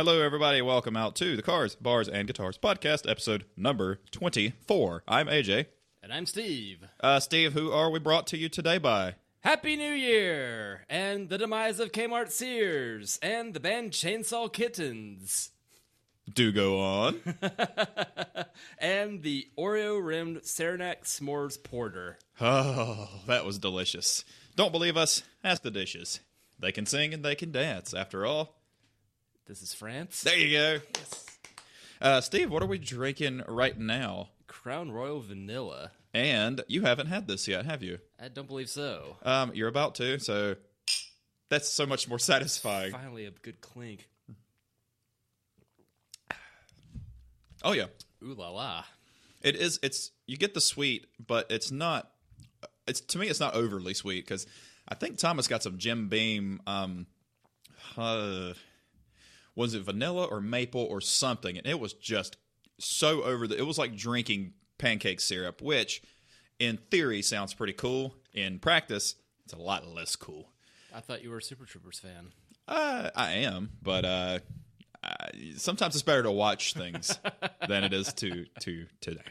Hello, everybody. Welcome out to the Cars, Bars, and Guitars podcast, episode number 24. I'm AJ. And I'm Steve. Steve, who are we brought to you today by? Happy New Year! And the demise of Kmart Sears, and the band Chainsaw Kittens. Do go on. And the Oreo-rimmed Saranac S'mores Porter. Oh, that was delicious. Don't believe us? Ask the dishes. They can sing and they can dance, after all. This is France. There you go. Yes. Steve, what are we drinking right now? Crown Royal Vanilla. And you haven't had this yet, have you? I don't believe so. You're about to, so that's so much more satisfying. Finally, a good clink. Oh, yeah. Ooh la la. It is, you get the sweet, but it's not, to me, it's not overly sweet, because I think Thomas got some Jim Beam, was it vanilla or maple or something? And it was just so it was like drinking pancake syrup, which in theory sounds pretty cool. In practice, it's a lot less cool. I thought you were a Super Troopers fan. I am, but sometimes it's better to watch things than it is to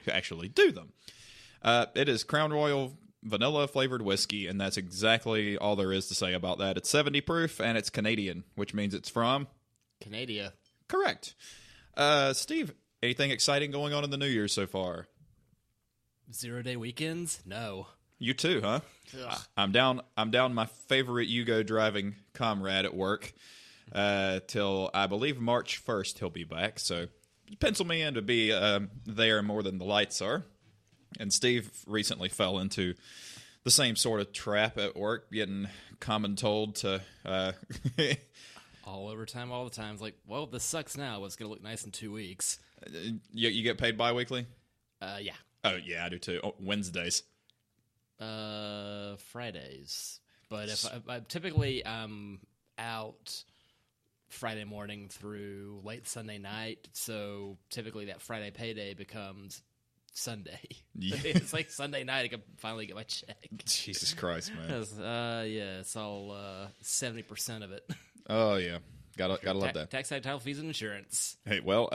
actually do them. It is Crown Royal vanilla flavored whiskey, and that's exactly all there is to say about that. It's 70 proof, and it's Canadian, which means it's from Canada. Correct. Steve, anything exciting going on in the new year so far? 0-day weekends? No. You too, huh? Ugh. I'm down my favorite Yugo driving comrade at work till I believe March 1st he'll be back. So pencil me in to be there more than the lights are. And Steve recently fell into the same sort of trap at work, getting common told to all overtime, all the time. It's like, well, this sucks now, but it's going to look nice in 2 weeks. You get paid bi-weekly? Yeah. Oh, yeah, I do too. Oh, Wednesdays. Fridays. But if I typically I'm out Friday morning through late Sunday night, so typically that Friday payday becomes Sunday. Yeah. It's like Sunday night I can finally get my check. Jesus Christ, man. Yeah, it's all 70% of it. Oh, yeah. Gotta love that. Tax, title, fees, and insurance. Hey, well,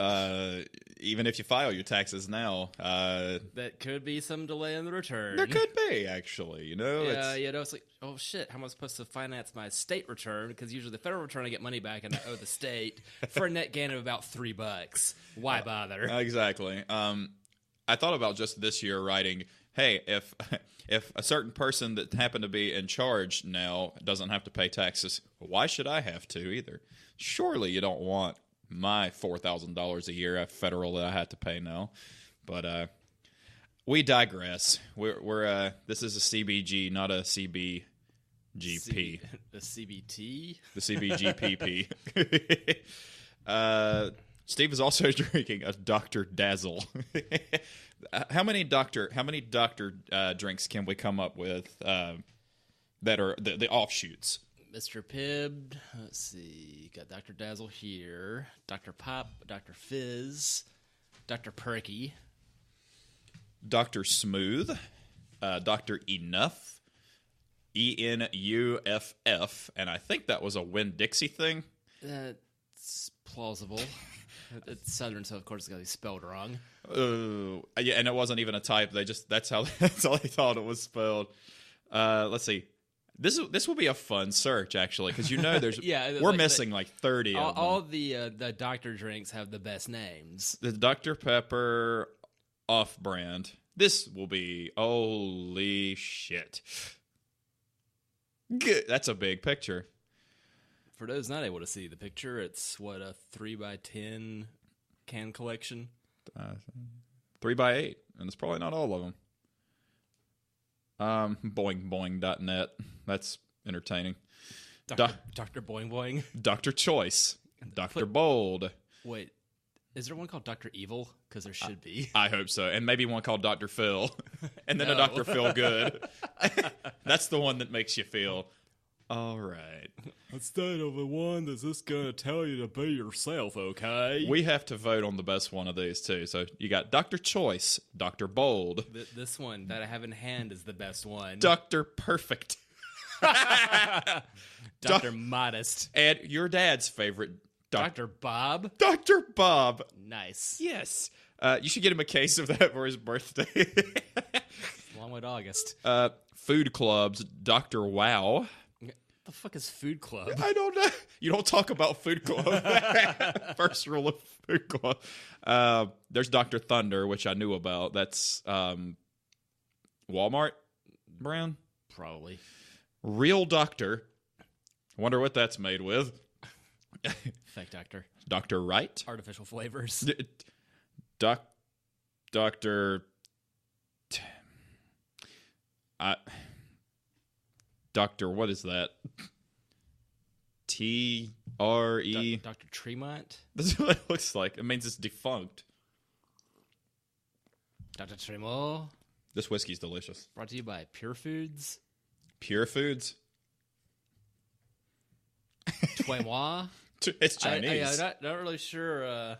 even if you file your taxes now, that could be some delay in the return. There could be, actually. Yeah, it's like, oh shit, how am I supposed to finance my state return? Because usually the federal return I get money back and I owe the state for a net gain of about $3. Why bother? Exactly. I thought about just this year writing, hey, if a certain person that happened to be in charge now doesn't have to pay taxes, why should I have to either? Surely you don't want my $4,000 a year at federal that I have to pay now. But we digress. We're this is a CBG, not a CBGP. The CBT? The CBGPP. Steve is also drinking a Dr. Dazzle. How many doctor drinks can we come up with that are the offshoots? Mr. Pibb. Let's see. Got Dr. Dazzle here. Dr. Pop. Dr. Fizz. Dr. Perky. Dr. Smooth. Dr. Enough. ENUFF. And I think that was a Winn-Dixie thing. That's plausible. It's Southern, so of course it's got to be spelled wrong. Yeah, and it wasn't even a type. That's how they thought it was spelled. Let's see. This will be a fun search, actually, because there's we're missing like 30 of them. All the doctor drinks have the best names. The Dr. Pepper off-brand. This will be holy shit. Good. That's a big picture. For those not able to see the picture, it's a 3x10 can collection. 3x8, and it's probably not all of them. Boingboing.net. That's entertaining. Dr. Boing Boing. Dr. Choice. Dr. Bold. Wait, is there one called Dr. Evil? Because there should be. I hope so. And maybe one called Dr. Phil. And then a Dr. Phil Good. That's the one that makes you feel, all right. Instead of the one that's just going to tell you to be yourself, okay? We have to vote on the best one of these, too. So you got Dr. Choice, Dr. Bold. This one that I have in hand is the best one. Dr. Perfect. Dr. Modest. And your dad's favorite Dr. Bob? Dr. Bob. Nice. Yes. You should get him a case of that for his birthday. Long way to August. Food clubs, Dr. Wow. The fuck is Food Club? I don't know. You don't talk about Food Club. First rule of Food Club. There's Dr. Thunder, which I knew about. That's Walmart brand? Probably. Real Doctor. Wonder what that's made with. Fake doctor. Dr. Wright. Artificial flavors. Dr. Doctor, what is that? T-R-E. Dr. Tremont. This is what it looks like. It means it's defunct. Dr. Tremont. This whiskey's delicious. Brought to you by Pure Foods. Pure Foods. Twaimois. It's Chinese. I'm not really sure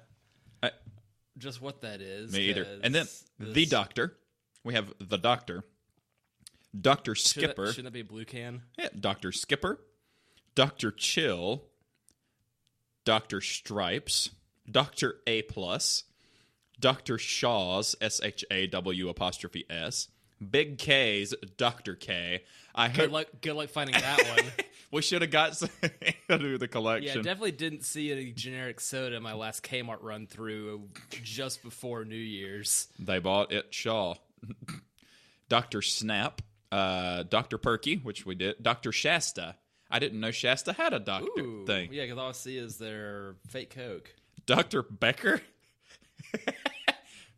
just what that is. Me either. And then the Doctor. We have the Doctor. Dr. Skipper. Shouldn't that be a blue can? Yeah, Dr. Skipper. Dr. Chill. Dr. Stripes. Dr. A+. Dr. Shaw's, SHAW''S. Big K's, Dr. K. Good luck finding that one. We should have got some to do the collection. Yeah, definitely didn't see any generic soda in my last Kmart run through just before New Year's. They bought it Shaw. Dr. Snap. Dr. Perky, which we did. Dr. Shasta. I didn't know Shasta had a doctor thing. Yeah, because all I see is their fake Coke. Dr. Becker?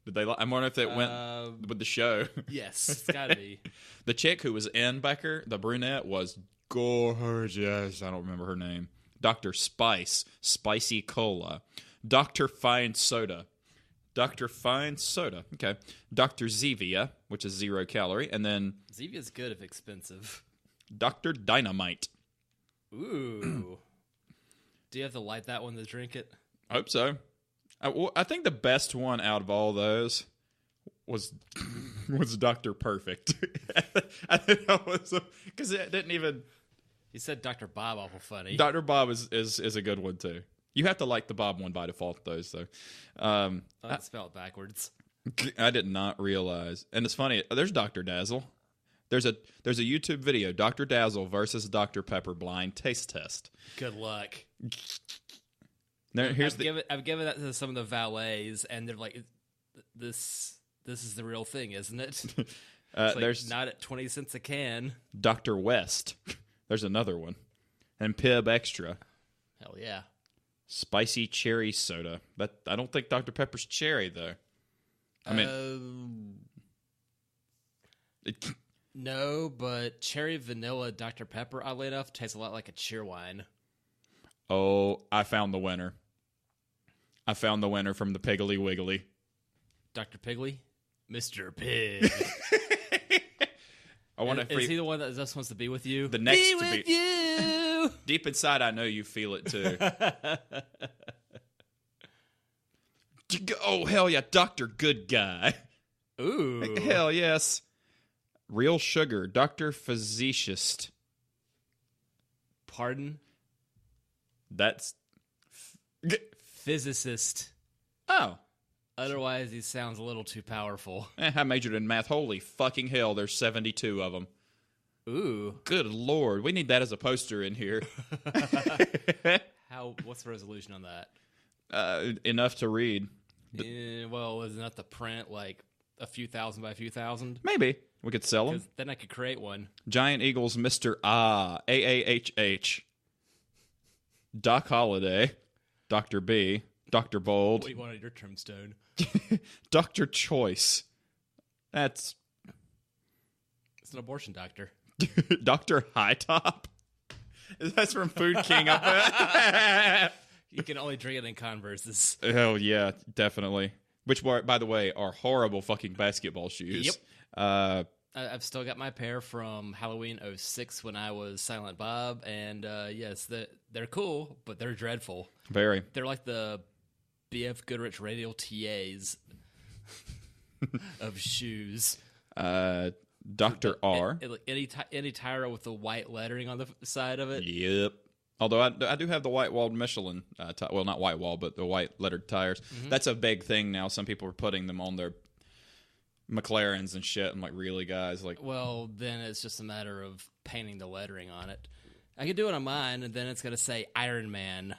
Did they? I'm wondering if it went with the show. Yes, it's gotta be. The chick who was in Becker, the brunette, was gorgeous. I don't remember her name. Dr. Spice, Spicy Cola. Dr. Fine Soda. Dr. Fine Soda. Okay. Dr. Zevia, which is 0 calorie. And then... Zevia's good if expensive. Dr. Dynamite. Ooh. Do you have to light that one to drink it? I hope so. I think the best one out of all those was Dr. Perfect. I think that was... Because it didn't even... You said Dr. Bob awful funny. Dr. Bob is a good one, too. You have to like the Bob one by default, though. So, I spell it backwards. I did not realize, and it's funny. There's Dr. Dazzle. There's a YouTube video, Dr. Dazzle versus Dr. Pepper blind taste test. Good luck. I've given that to some of the valets, and they're like, "This is the real thing, isn't it?" There's not at 20 cents a can. Dr. West. There's another one, and Pib Extra. Hell yeah. Spicy cherry soda. I don't think Dr. Pepper's cherry, though. I mean... no, but cherry vanilla Dr. Pepper, oddly enough, tastes a lot like a cheerwine. Oh, I found the winner. I found the winner from the Piggly Wiggly. Dr. Piggly? Mr. Pig. I wonder is he the one that just wants to be with you? The next be to with be... you! Deep inside, I know you feel it, too. Oh, hell yeah, Dr. Good Guy. Ooh. Hell yes. Real Sugar, Dr. Physicist. Pardon? That's... Physicist. Oh. Otherwise, he sounds a little too powerful. I majored in math. Holy fucking hell, there's 72 of them. Ooh. Good Lord. We need that as a poster in here. What's the resolution on that? Enough to read. Well, isn't that the print like a few thousand by a few thousand? Maybe. We could sell them. Then I could create one. Giant Eagles, Mr. AAHH. Doc Holliday. Dr. B. Dr. Bold. What do you want on your tombstone? Dr. Choice. It's an abortion doctor. Dr. High Top? That's from Food King up there. You can only drink it in Converses. Hell yeah, definitely. Which, by the way, are horrible fucking basketball shoes. Yep. I've still got my pair from Halloween 06 when I was Silent Bob, and yes, they're cool, but they're dreadful. Very. They're like the BF Goodrich Radial TAs of shoes. Dr. R. Any Tyra with the white lettering on the side of it. Yep. Although I do have the white-walled Michelin, well, not white-wall, but the white-lettered tires. That's a big thing now. Some people are putting them on their McLarens and shit. I'm like, really, guys? Like, Well, then it's just a matter of painting the lettering on it. I could do it on mine, and then it's going to say Iron Man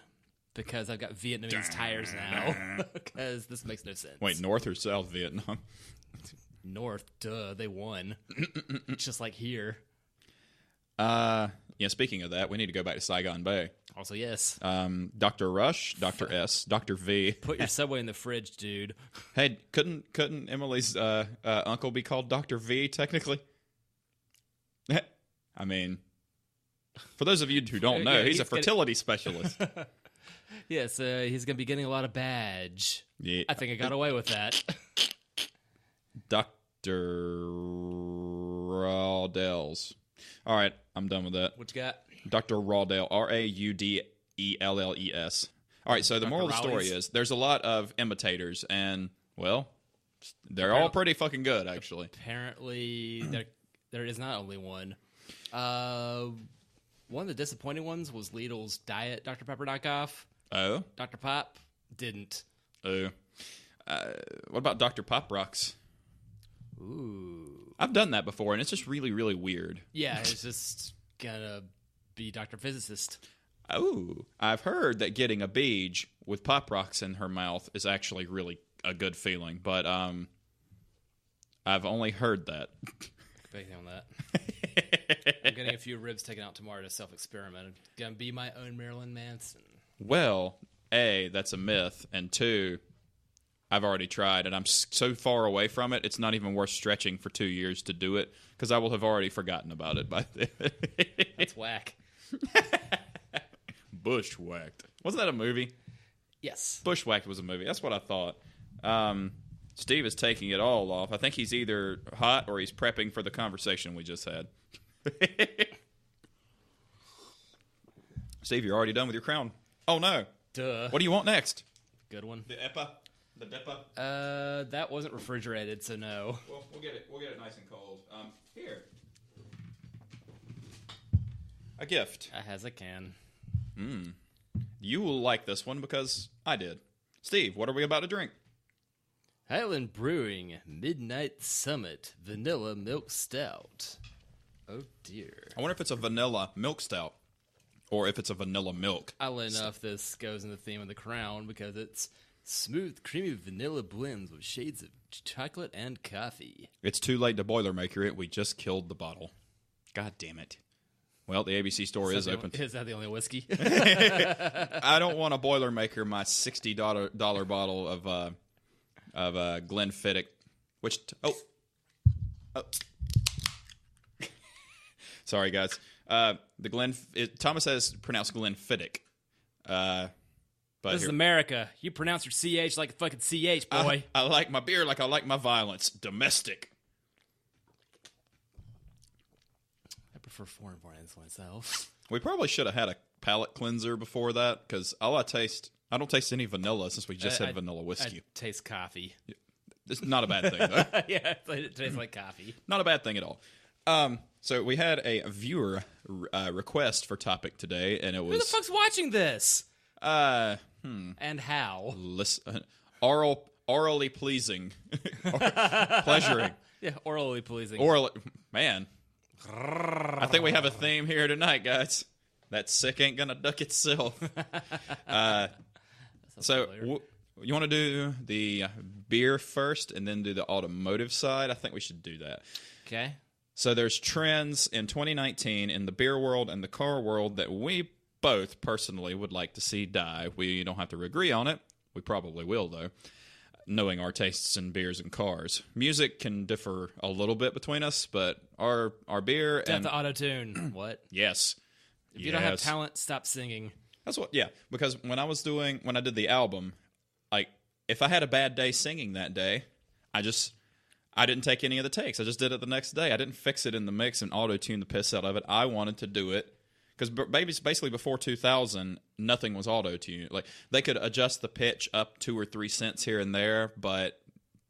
because I've got Vietnamese tires now. Because this makes no sense. wait, North or South Vietnam? North, duh, they won. Just like here. Yeah, speaking of that, we need to go back to Saigon Bay. Also, yes. Dr. Rush, Dr. S, Dr. V. Put your Subway in the fridge, dude. Hey, couldn't Emily's uncle be called Dr. V, technically? I mean, for those of you who don't know, he's a fertility specialist. Yes, he's going to be getting a lot of badge. Yeah. I think I got away with that. Dr. Rawdells. All right, I'm done with that. What you got? Dr. Rawdell, Raudelles. All right, so the moral of the story is there's a lot of imitators, and, well, they're all pretty fucking good, actually. Apparently, there is not only one. One of the disappointing ones was Lidl's Diet Dr. Pepper knockoff. Oh? Dr. Pop didn't. Oh. What about Dr. Pop Rocks? Ooh. I've done that before, and it's just really, really weird. Yeah, it's just gonna be Dr. Physicist. Oh, I've heard that getting a beach with Pop Rocks in her mouth is actually really a good feeling, but I've only heard that. Bacon on that. I'm getting a few ribs taken out tomorrow to self-experiment. I'm gonna be my own Marilyn Manson. Well, A, that's a myth, and 2, I've already tried, and I'm so far away from it, it's not even worth stretching for 2 years to do it, because I will have already forgotten about it by then. That's whack. Bushwhacked. Wasn't that a movie? Yes. Bushwhacked was a movie. That's what I thought. Steve is taking it all off. I think he's either hot or he's prepping for the conversation we just had. Steve, you're already done with your crown. Oh, no. Duh. What do you want next? Good one. The EPA? The DEPA? That wasn't refrigerated, so no. Well, we'll get it nice and cold. Here. A gift. As I can. You will like this one because I did. Steve, what are we about to drink? Highland Brewing Midnight Summit Vanilla Milk Stout. Oh, dear. I wonder if it's a vanilla milk stout or if it's a vanilla milk. Oddly enough, this goes in the theme of the crown because it's smooth, creamy vanilla blends with shades of chocolate and coffee. It's too late to Boilermaker it. We just killed the bottle. God damn it. Well, the ABC store is open. Is that the only whiskey? I don't want to Boilermaker my $60 bottle of Glenfiddich, which oh. Sorry, guys. Thomas has pronounced Glenfiddich. But this is America. You pronounce your CH like a fucking CH, boy. I like my beer like I like my violence. Domestic. I prefer foreign brands myself. We probably should have had a palate cleanser before that, because I don't taste any vanilla since we just had vanilla whiskey. I taste coffee. It's not a bad thing, though. Yeah, it tastes like coffee. Not a bad thing at all. So we had a viewer request for topic today, and it was... Who the fuck's watching this? And how? Orally pleasing. Pleasuring. Yeah, orally pleasing. Man. I think we have a theme here tonight, guys. That sick ain't gonna duck itself. You want to do the beer first and then do the automotive side? I think we should do that. Okay. So there's trends in 2019 in the beer world and the car world that we both personally would like to see die. We don't have to agree on it. We probably will, though, knowing our tastes in beers and cars. Music can differ a little bit between us, but our beer Death and... to auto-tune. What? Yes. If you don't have talent, stop singing. That's what, yeah, because when I did the album, like, if I had a bad day singing that day, I didn't take any of the takes. I just did it the next day. I didn't fix it in the mix and auto-tune the piss out of it. I wanted to do it. Because basically before 2000, nothing was auto-tune. Like, they could adjust the pitch up 2 or 3 cents here and there, but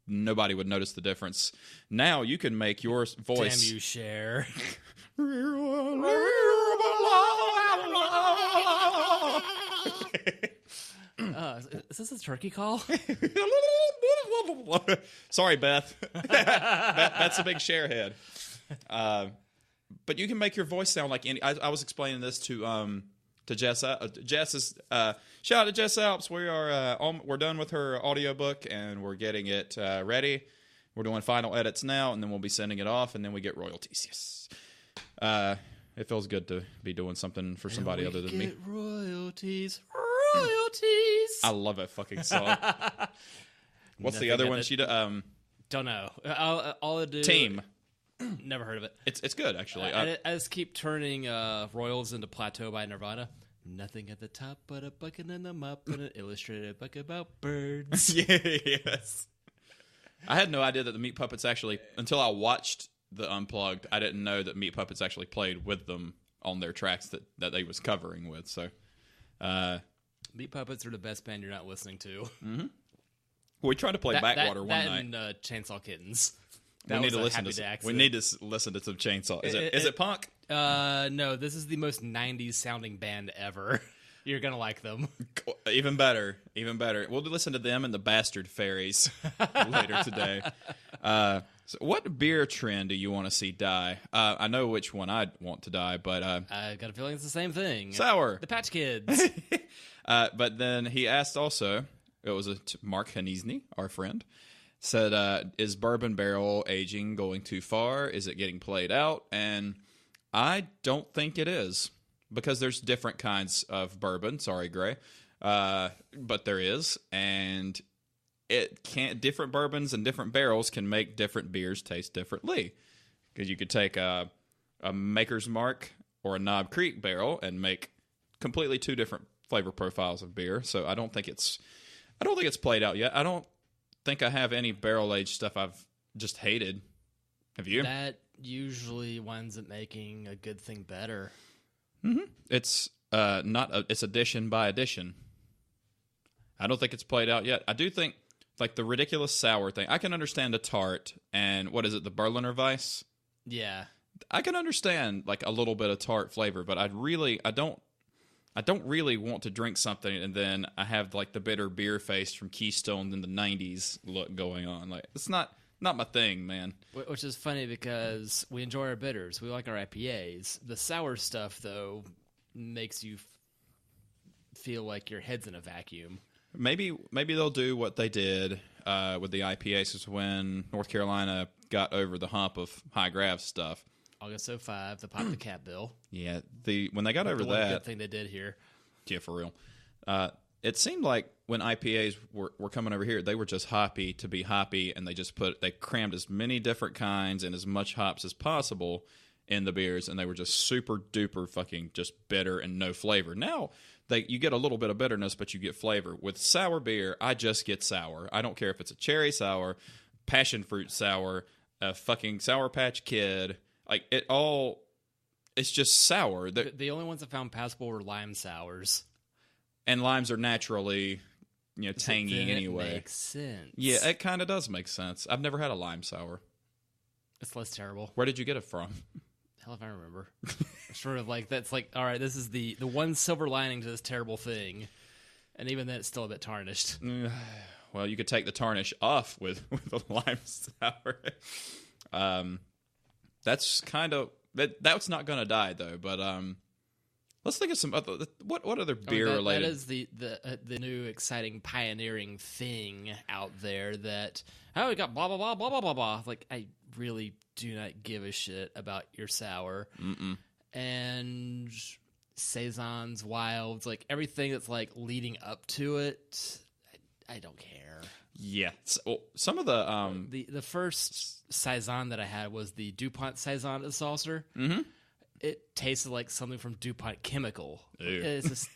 nobody would notice the difference. Now you can make your voice... Damn you, Cher. Is this a turkey call? Sorry, Beth. That's a big sharehead. But you can make your voice sound like any. I was explaining this to Jess. Jess is shout out to Jess Alps. We are we're done with her audiobook and we're getting it ready. We're doing final edits now, and then we'll be sending it off, and then we get royalties. Yes. It feels good to be doing something for somebody other than me. Royalties. I love that fucking song. What's the other one she did? Don't know. All I do. Team. Never heard of it. It's good, actually. I just keep turning Royals into Plateau by Nirvana. Nothing at the top but a bucket and a mop and an illustrated book about birds. Yes. I had no idea that the Meat Puppets actually, until I watched the Unplugged, I didn't know that Meat Puppets actually played with them on their tracks that they was covering with. So, Meat Puppets are the best band you're not listening to. Mm-hmm. We tried to play Backwater one night. And Chainsaw Kittens. We need to listen to some Chainsaw. Is it punk? No, this is the most 90s sounding band ever. You're going to like them. Even better. We'll listen to them and the Bastard Fairies later today. So what beer trend do you want to see die? I know which one I'd want to die, but... I've got a feeling it's the same thing. Sour. The Patch Kids. But then he asked also, it was Mark Hanisny, our friend, said, is bourbon barrel aging going too far? Is it getting played out? And I don't think it is. Because there's different kinds of bourbon. Sorry, Gray. But there is. And different bourbons and different barrels can make different beers taste differently. Because you could take a Maker's Mark or a Knob Creek barrel and make completely two different flavor profiles of beer. So I don't think it's played out yet. I don't think I have any barrel aged stuff I've just hated. Have you? That usually winds up making a good thing better. Mm-hmm. It's it's addition by addition. I don't think it's played out yet. I do think, like, the ridiculous sour thing. I can understand a tart and what is it, the Berliner Weiss? Yeah, I can understand like a little bit of tart flavor, but I don't really want to drink something and then I have like the bitter beer face from Keystone in the '90s look going on. Like, it's not my thing, man. Which is funny because we enjoy our bitters. We like our IPAs. The sour stuff, though, makes you feel like your head's in a vacuum. Maybe they'll do what they did with the IPAs is when North Carolina got over the hump of high grav stuff. August 05, the Pop the Cap bill. Yeah, when they got over one that... good thing they did here. Yeah, for real. It seemed like when IPAs were coming over here, they were just hoppy to be hoppy, and they crammed as many different kinds and as much hops as possible in the beers, and they were just super duper fucking just bitter and no flavor. Now you get a little bit of bitterness, but you get flavor. With sour beer, I just get sour. I don't care if it's a cherry sour, passion fruit sour, a fucking Sour Patch Kid. Like, it's just sour. The only ones that found passable were lime sours. And limes are naturally, tangy then anyway. It makes sense. Yeah, it kind of does make sense. I've never had a lime sour. It's less terrible. Where did you get it from? Hell if I remember. Sort of like, that's like, all right, this is the one silver lining to this terrible thing. And even then, it's still a bit tarnished. Well, you could take the tarnish off with a lime sour. That's kind of... That's not going to die, though, but... Let's think of some other. What other beer related? That is the new exciting pioneering thing out there. That we got blah blah blah blah blah blah blah. Like, I really do not give a shit about your sour. Mm-mm. And saisons, wilds, like everything that's like leading up to it. I don't care. Yeah, some of the first saison that I had was the DuPont saison at the saucer. Mm-hmm. It tasted like something from DuPont Chemical. Is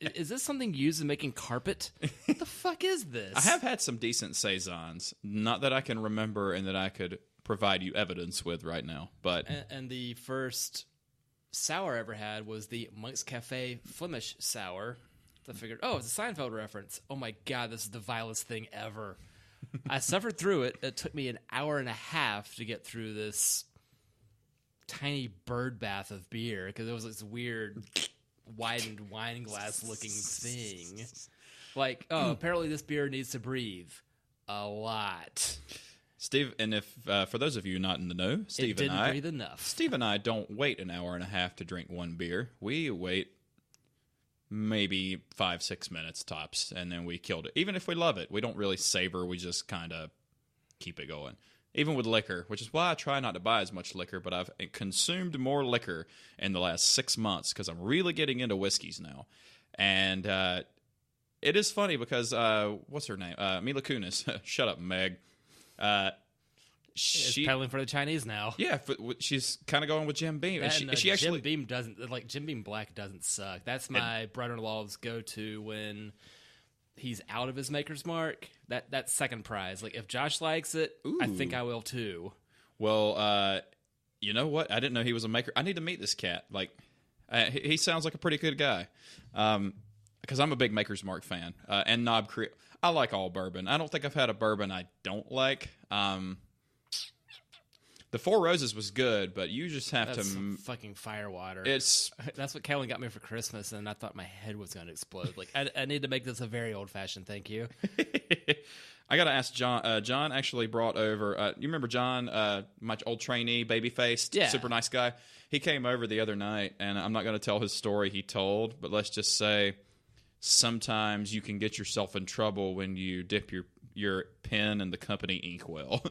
this something used in making carpet? What the fuck is this? I have had some decent saisons, not that I can remember and that I could provide you evidence with right now. But and the first sour I ever had was the Monk's Cafe Flemish sour. I figured, it's a Seinfeld reference. Oh my god, this is the vilest thing ever. I suffered through it. It took me an hour and a half to get through this tiny bird bath of beer because it was this weird widened wine glass looking thing. Like, oh, apparently this beer needs to breathe a lot. Steve, and if for those of you not in the know, Steve It didn't breathe enough. Steve and I don't wait an hour and a half to drink one beer. We wait maybe 5-6 minutes tops, and then we killed it. Even if we love it, we don't really savor. We just kind of keep it going. Even with liquor, which is why I try not to buy as much liquor, but I've consumed more liquor in the last 6 months because I'm really getting into whiskeys now. And it is funny because, what's her name? Mila Kunis. Shut up, Meg. She's peddling for the Chinese now. Yeah, she's kind of going with Jim Beam. And she actually, Jim Beam doesn't, like, Jim Beam Black doesn't suck. That's my brother-in-law's go-to when he's out of his Maker's Mark. That's second prize. Like, if Josh likes it, I think I will too. Well, you know what? I didn't know he was a maker. I need to meet this cat. Like, he sounds like a pretty good guy. Because I'm a big Maker's Mark fan. And Knob Creek. I like all bourbon. I don't think I've had a bourbon I don't like. The Four Roses was good, but you just have That's to some fucking firewater. That's what Kellen got me for Christmas, and I thought my head was going to explode. Like, I need to make this a very old-fashioned thank you. I got to ask John. John actually brought over. You remember John, my old trainee, baby-faced, super nice guy? He came over the other night, and I'm not going to tell his story he told, but let's just say sometimes you can get yourself in trouble when you dip your pen in the company inkwell.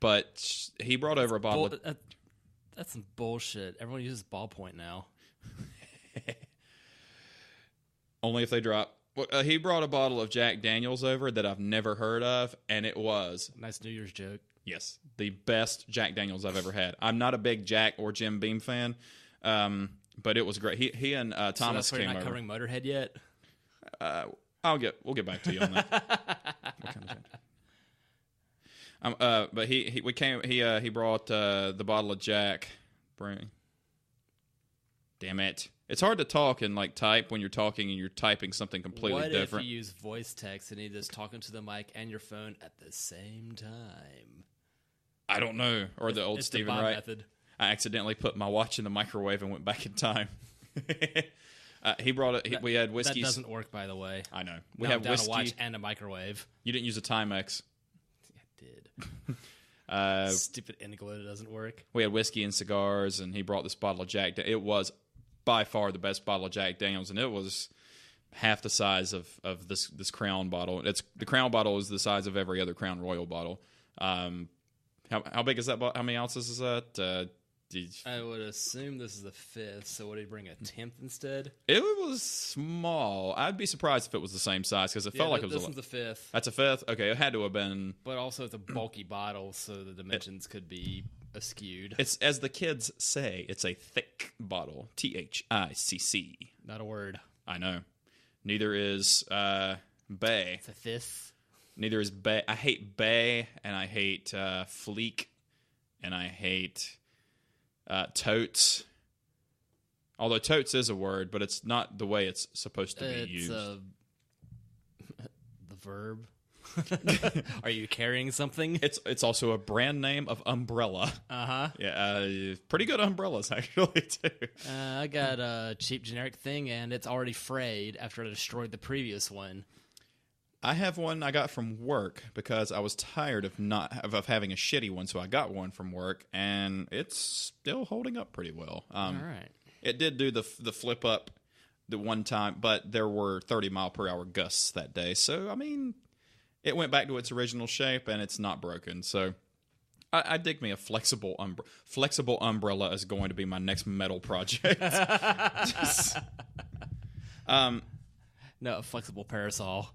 But he brought over a bottle. That's some bullshit. Everyone uses ballpoint now. Only if they drop. Well, he brought a bottle of Jack Daniels over that I've never heard of, and it was nice New Year's joke. Yes, the best Jack Daniels I've ever had. I'm not a big Jack or Jim Beam fan, but it was great. He and Thomas so that's why came you're not over. Covering Motorhead yet? We'll get back to you on that. What kind of Jack? But he brought the bottle of Jack. Damn it! It's hard to talk and like type when you're talking and you're typing something completely different. What if you use voice text and you just talking to the mic and your phone at the same time? I don't know. Or the old Stephen Wright method. I accidentally put my watch in the microwave and went back in time. He brought it. We had whiskeys. That doesn't work, by the way. I know. We have whiskey. A watch and a microwave. You didn't use a Timex. I did. Stupid Indiglo doesn't work. We had whiskey and cigars, and he brought this bottle of Jack. It was by far the best bottle of Jack Daniels, and it was half the size of this Crown bottle. The Crown bottle is the size of every other Crown Royal bottle. How big is that? How many ounces is that? I would assume this is the 5th, so would he bring a 10th instead? It was small. I'd be surprised if it was the same size because it felt like it was this one's the 5th. That's a 5th? Okay, it had to have been. But also it's a bulky bottle, so the dimensions could be askewed. It's, as the kids say, it's a thick bottle. THICC. Not a word. I know. Neither is Bay. It's a 5th. Neither is Bay. I hate Bay, and I hate Fleek, and I hate totes. Although totes is a word, but it's not the way it's supposed to be used. The verb. Are you carrying something? It's also a brand name of umbrella. Uh-huh. Yeah, pretty good umbrellas actually too. I got a cheap generic thing, and it's already frayed after I destroyed the previous one. I have one I got from work because I was tired of having a shitty one, so I got one from work, and it's still holding up pretty well. All right. It did do the flip up the one time, but there were 30-mile-per-hour gusts that day, so I mean, it went back to its original shape, and it's not broken. So I dig me a flexible umbrella is going to be my next metal project. No, a flexible parasol.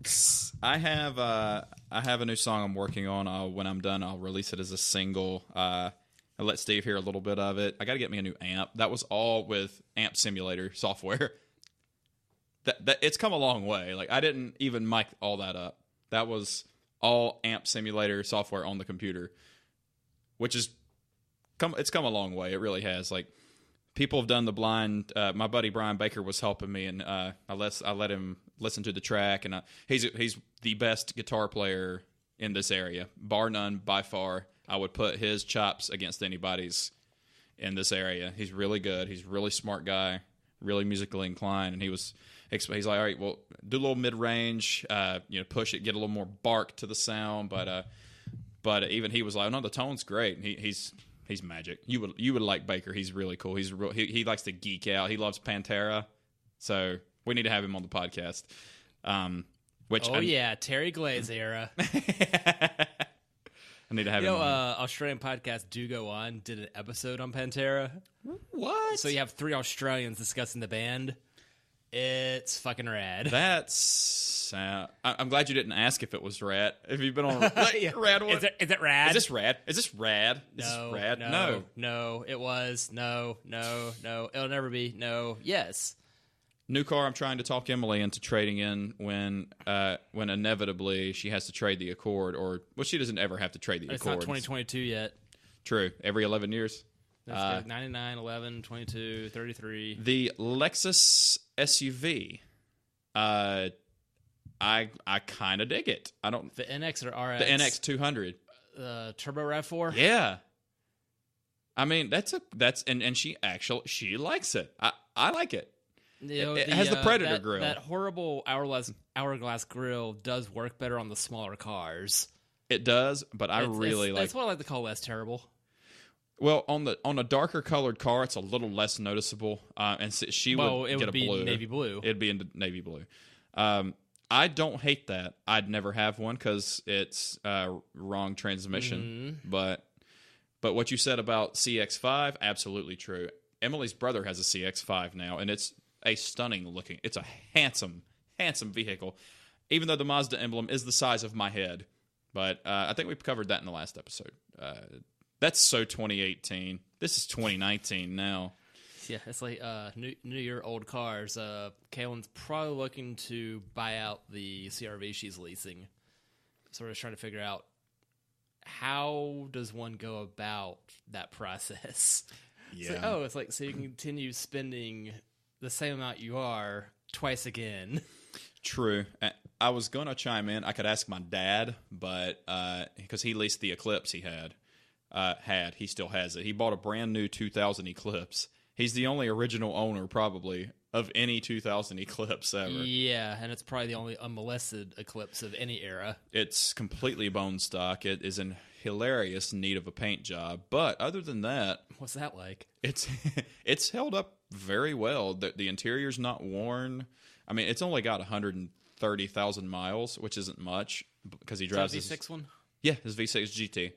I have a new song I'm working on. When I'm done, I'll release it as a single. I'll let Steve hear a little bit of it. I got to get me a new amp. That was all with Amp Simulator software. That it's come a long way. Like I didn't even mic all that up. That was all Amp Simulator software on the computer, which is it's come a long way. It really has. Like people have done the blind. My buddy Brian Baker was helping me, and I let him listen to the track, and he's the best guitar player in this area, bar none, by far. I would put his chops against anybody's in this area. He's really good. He's a really smart guy, really musically inclined, and he's like, all right, well, do a little mid range, push it, get a little more bark to the sound, but even he was like, oh, no, the tone's great. And he's magic. You would like Baker. He's really cool. He likes to geek out. He loves Pantera, so we need to have him on the podcast. Terry Glaze era. I need to have him on. Australian podcasts Do Go On did an episode on Pantera. What? So you have 3 Australians discussing the band. It's fucking rad. That's... I'm glad you didn't ask if it was rad. Have you been on rad one? Is it rad? Is this rad? Is this rad? No. It was. No. It'll never be. No. Yes. New car. I'm trying to talk Emily into trading in when inevitably she has to trade the Accord, she doesn't ever have to trade the Accord. It's not 2022 yet. True. Every 11 years. That's good. 99, 11, 22, 33. The Lexus SUV. I kind of dig it. I don't. The NX or RX? The NX 200. Turbo RAV4. Yeah. I mean, and she likes it. I like it. It has the Predator grill. That horrible hourglass grill does work better on the smaller cars. It does, but I really like. That's what I like to call less terrible. Well, on a darker colored car, it's a little less noticeable, and she would get a blue. Navy blue. It'd be in navy blue. I don't hate that. I'd never have one because it's wrong transmission. Mm-hmm. But what you said about CX-5, absolutely true. Emily's brother has a CX-5 now, and it's a stunning looking. It's a handsome vehicle, even though the Mazda emblem is the size of my head. But I think we've covered that in the last episode. That's so 2018. This is 2019 now. Yeah, it's like new year, old cars. Kaylin's probably looking to buy out the CRV she's leasing. So we're just trying to figure out how does one go about that process. Yeah. It's like so you can continue spending the same amount you are twice again. True. I was going to chime in. I could ask my dad, but because he leased the Eclipse he had. He still has it. He bought a brand new 2000 Eclipse. He's the only original owner, probably, of any 2000 Eclipse ever. Yeah, and it's probably the only unmolested Eclipse of any era. It's completely bone stock. It is in hilarious need of a paint job. But other than that... What's that like? It's held up very well. The interior's not worn. I mean, it's only got 130,000 miles, which isn't much, because he drives his V6 one? Yeah, his V6 GT.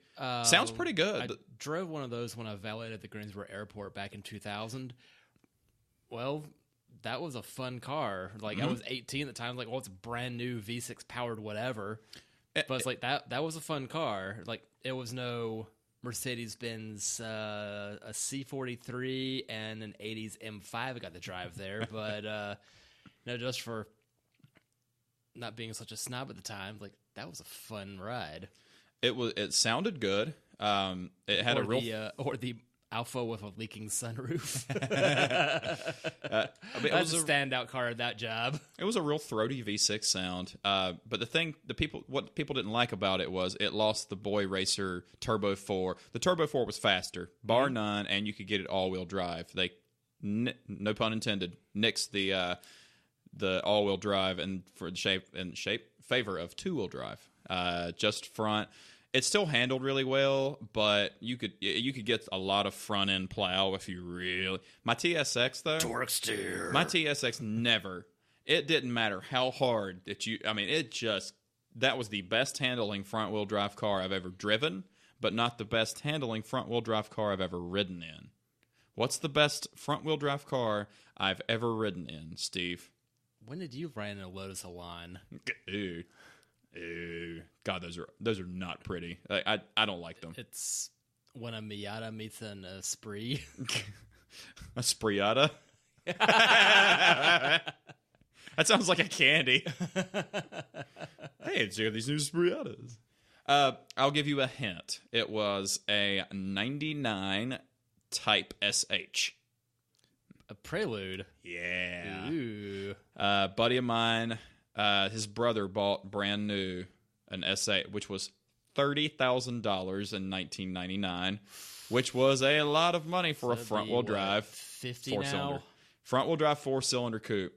Sounds pretty good. I drove one of those when I valeted at the Greensboro Airport back in 2000. Well, that was a fun car. Like, I was 18 at the time. Like, it's a brand new V6 powered whatever. But it's like, that was a fun car. Like, it was no Mercedes-Benz, a C43 and an 80s M5 I got to drive there. But, just for not being such a snob at the time, like, that was a fun ride. It sounded good. It had or the Alpha with a leaking sunroof. That's a standout car at that job. It was a real throaty V6 sound. But what people didn't like about it was it lost the Boy Racer Turbo 4. The Turbo 4 was faster, bar none, and you could get it all-wheel drive. They, no pun intended, nixed the all-wheel drive and for the favor of two-wheel drive. Just front. It still handled really well, but you could get a lot of front end plow if you really. My TSX though, torque steer. My TSX never. It didn't matter how hard that you. I mean, that was the best handling front wheel drive car I've ever driven, but not the best handling front wheel drive car I've ever ridden in. What's the best front wheel drive car I've ever ridden in, Steve? When did you ride in a Lotus Elan? Ew. God, those are not pretty. I don't like them. It's when a Miata meets an Esprit. A Spriata? That sounds like a candy. Hey, check out these new Spriatas. I'll give you a hint. It was a 99 Type SH. A Prelude? Yeah. Ooh. Buddy of mine... his brother bought brand new an S8, which was $30,000 in 1999, which was a lot of money for a front wheel drive 50 4-cylinder. now? front wheel drive 4-cylinder coupe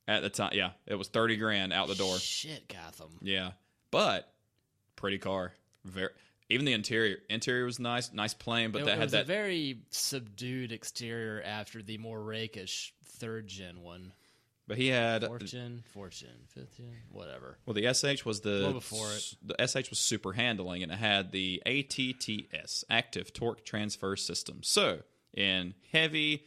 at the time. Yeah, it was $30,000 out the door. Shit, Gotham. Yeah, but pretty car. Even the interior was nice plain, but It was a very subdued exterior after the more rakish 3rd gen one. But he had 4th gen, 5th gen, whatever. Well, the SH was before it. The SH was super handling, and it had the ATTS, Active Torque Transfer System. So in heavy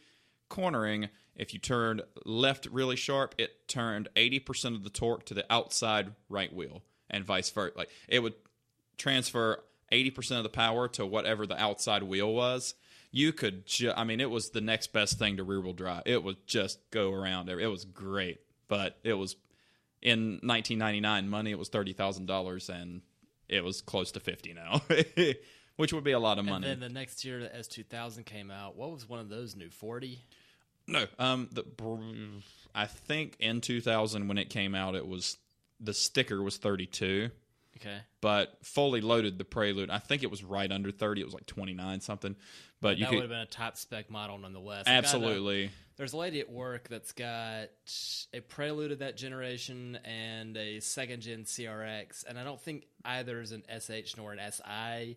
cornering, if you turned left really sharp, it turned 80% of the torque to the outside right wheel, and vice versa. Like it would transfer 80% of the power to whatever the outside wheel was. You could, it was the next best thing to rear-wheel drive. It would just go around. It was great, but it was in 1999 money. It was $30,000, and it was close to 50 now, which would be a lot of money. And then the next year, the S2000 came out. What was one of those new? 40? No, I think in 2000 when it came out, it was the sticker was 32. Okay. But fully loaded, the Prelude, I think it was right under 30. It was like 29 something. But that would have been a top spec model nonetheless. Absolutely. There's a lady at work that's got a Prelude of that generation and a 2nd gen CRX, and I don't think either is an SH nor an SI,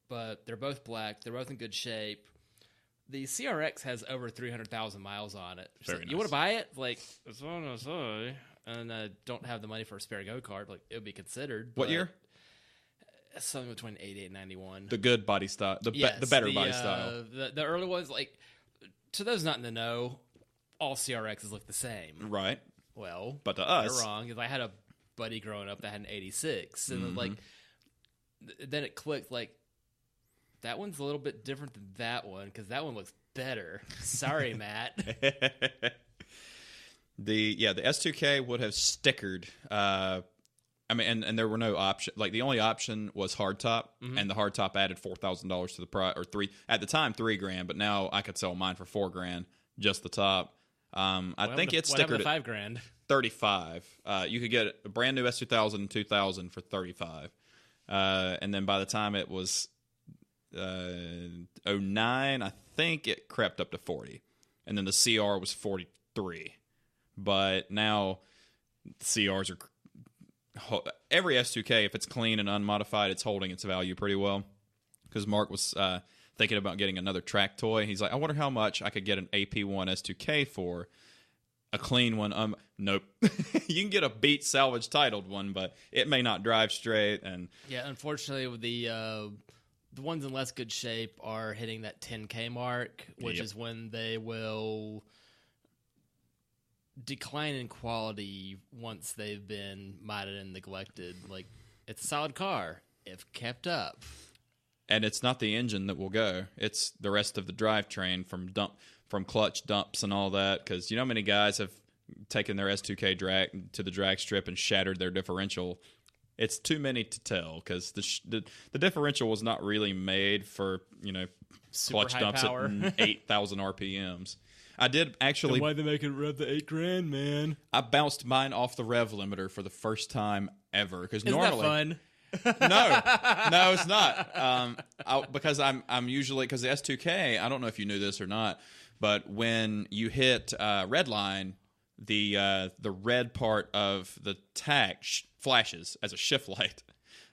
but they're both black. They're both in good shape. The CRX has over 300,000 miles on it. Very nice. You want to buy it? Like, it's on an SI. And I don't have the money for a spare go-kart. Like, it would be considered. What year? Something between 88 and 91. The good body style. The better body style. The early ones, like, to those not in the know, all CRXs look the same. Right. Well, but to us, you're wrong. Because I had a buddy growing up that had an 86. And, like, then it clicked, like, that one's a little bit different than that one because that one looks better. Sorry, Matt. The S2K would have stickered. And there were no option. Like the only option was hardtop, and the hardtop added $4,000 to the price, or $3,000, but now I could sell mine for $4,000, just the top. I think it stickered at $5,000. 35. You could get a brand new S2000 and 2000 for 35, and then by the time it was 09, I think it crept up to 40, and then the CR was 43. But now CRs are every S2K, if it's clean and unmodified, it's holding its value pretty well. Because Mark was thinking about getting another track toy. He's like, I wonder how much I could get an AP1 S2K for. A clean one. Nope. You can get a beat salvage titled one, but it may not drive straight. And yeah, unfortunately, with the ones in less good shape are hitting that 10K mark, which is when they will decline in quality once they've been modded and neglected. Like, it's a solid car if kept up. And it's not the engine that will go. It's the rest of the drivetrain from clutch dumps and all that. Because you know how many guys have taken their S2K drag to the drag strip and shattered their differential? It's too many to tell because the differential was not really made for, Super clutch dumps power. at 8,000 RPMs. I did actually. Then why'd they make it rev the $8,000, man? I bounced mine off the rev limiter for the first time ever because normally. That fun? No, it's not. Because I'm usually because the S2K. I don't know if you knew this or not, but when you hit red line, the red part of the tach flashes as a shift light.